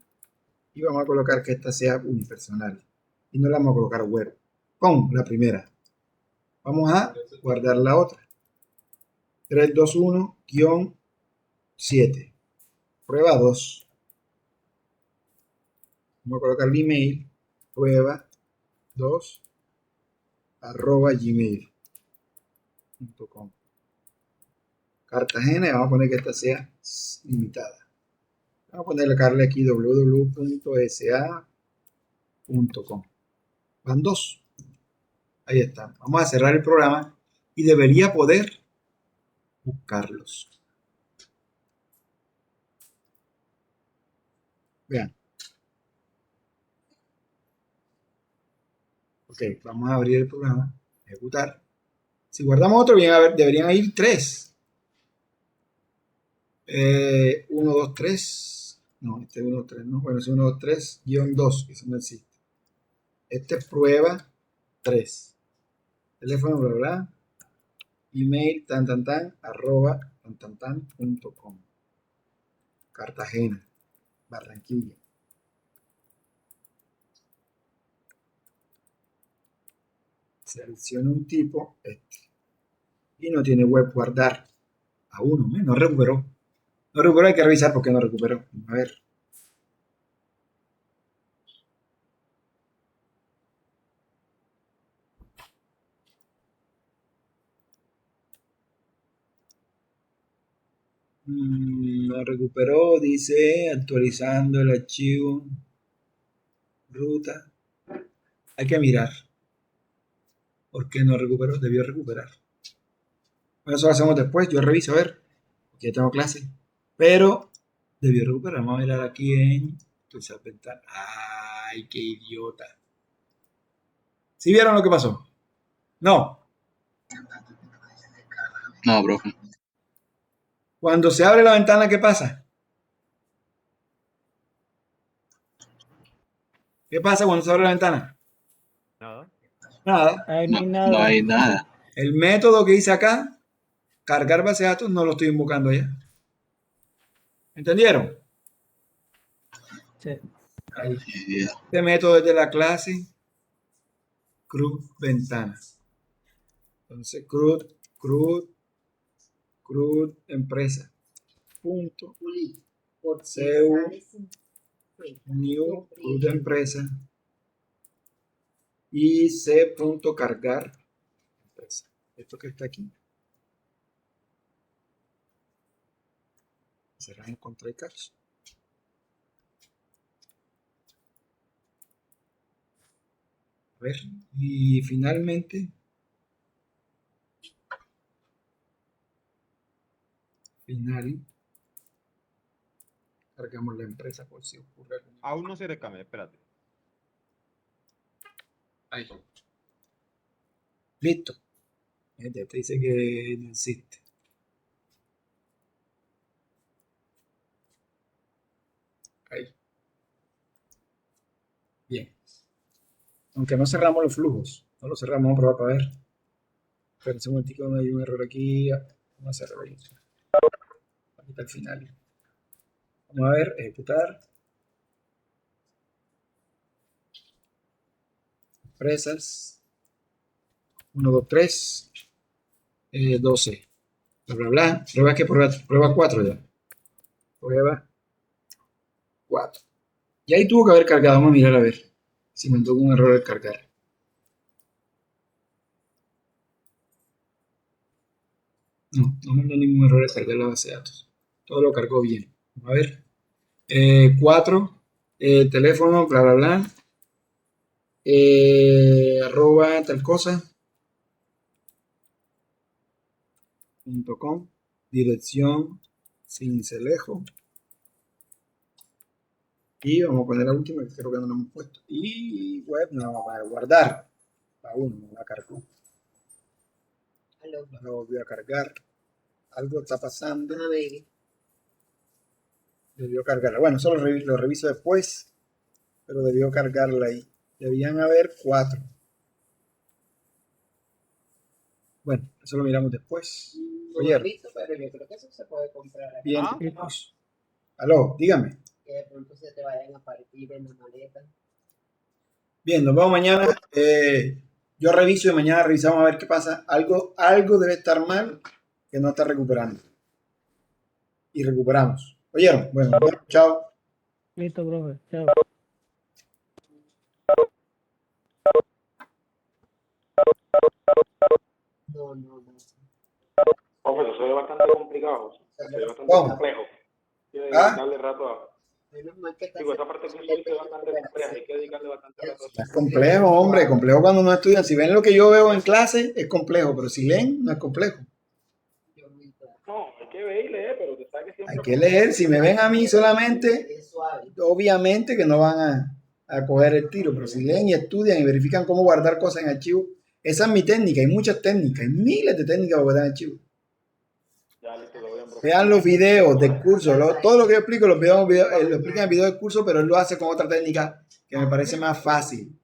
Y vamos a colocar que esta sea unipersonal. Y no le vamos a colocar web. Con la primera. Vamos a guardar la otra. 321-7. Prueba 2. Vamos a colocar el email. Prueba 2 @gmail.com. Cartagena, y vamos a poner que esta sea limitada. Vamos a ponerle aquí www.sa.com. Van 2. Ahí está. Vamos a cerrar el programa y debería poder buscarlos. Vean. Ok, vamos a abrir el programa, ejecutar. Si guardamos otro, bien, a ver, deberían ir 3. 1, 2, 3. No, este es 1, 3, no. Bueno, es 1, 2, 3, -2, eso no existe. Este es prueba 3. Teléfono, bla, bla. Email, @.com. Cartagena, Barranquilla. Selecciona un tipo, este. Y no tiene web guardar. A 1, no recuperó. No recuperó, hay que revisar por qué no recuperó. A ver. No recuperó, dice, actualizando el archivo. Ruta. Hay que mirar. ¿Por qué no recuperó? Debió recuperar. Bueno, eso lo hacemos después. Yo reviso, a ver. Porque ya tengo clase. Pero debió recuperar. Vamos a mirar aquí en actualizar ventana. ¡Ay, qué idiota! ¿Sí vieron lo que pasó? No.
No, profe.
Cuando se abre la ventana, ¿qué pasa? ¿Qué pasa cuando se abre la ventana?
Nada.
Nada.
Ahí no hay
No
nada.
hay nada.
El método que hice acá cargar base de datos no lo estoy invocando allá. ¿Entendieron?
Sí.
Ahí. Este método es de la clase CRUD ventana. Entonces, CRUD empresa. Punto. Seu new CRUD empresa. Y C punto cargar empresa. Esto que está aquí. Será en control catch. A ver, y finalmente, cargamos la empresa por si ocurre algo.
Aún no se recame, espérate.
Ahí. Listo. Ya te dice que no existe. Ahí. Bien. Aunque no cerramos los flujos. No los cerramos, vamos a probar para ver. Espérense un momentico, no hay un error aquí. Vamos a cerrar ahí. Aquí está el final. Vamos a ver, ejecutar. Empresas. 1, 2, 3. 12. Bla, bla, bla. Prueba que prueba 4 ya. Prueba 4. Y ahí tuvo que haber cargado. Vamos a mirar a ver si me tuvo un error al cargar. No me dio ningún error al cargar la base de datos. Todo lo cargó bien. Vamos a ver. 4. Teléfono, bla, bla, bla. Arroba tal cosa. .com. Dirección Cincelejo. Y vamos a poner la última que creo que no la hemos puesto. Y web no vamos a guardar. Aún no la cargó. No la volvió a cargar. Algo está pasando. Debió cargarla. Bueno, eso lo reviso después. Pero debió cargarla ahí. Debían haber 4. Bueno, eso lo miramos después. Oye.
Pero yo creo que eso se puede comprar aquí.
Bien. Aló, dígame.
Que de pronto se te vayan a partir en la maleta.
Bien, nos vemos mañana. Yo reviso y mañana revisamos a ver qué pasa. Algo debe estar mal que no está recuperando. Y recuperamos. ¿Oyeron? Bueno, chao.
Listo, profe. Chao.
No.
Profe, eso es bastante complicado. Se ve bastante
¿Cómo?
complejo. Tiene que
¿Ah?
dedicarle rato a...
Menos mal que está
Digo, esa parte que usted dice es bastante compleja. Hay que dedicarle bastante rato a
Es complejo, hombre. Complejo cuando no estudian. Si ven lo que yo veo en clase, es complejo. Pero si leen, no es complejo.
No, hay que ver y leer, pero te sabes que siempre...
Hay que leer. Si me ven a mí solamente,
Es suave.
obviamente que no van a coger el tiro. Pero si leen y estudian y verifican cómo guardar cosas en archivo, esa es mi técnica. Hay muchas técnicas. Hay miles de técnicas para guardar en archivo.
Ya, listo, lo voy a
Vean los videos del curso. Todo lo que yo explico lo explica en el video del curso, pero él lo hace con otra técnica que me parece más fácil.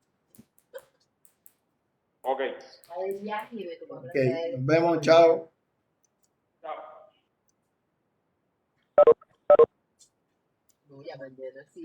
Ok.
Ok, nos vemos. Chao.
No, ya mañana sí.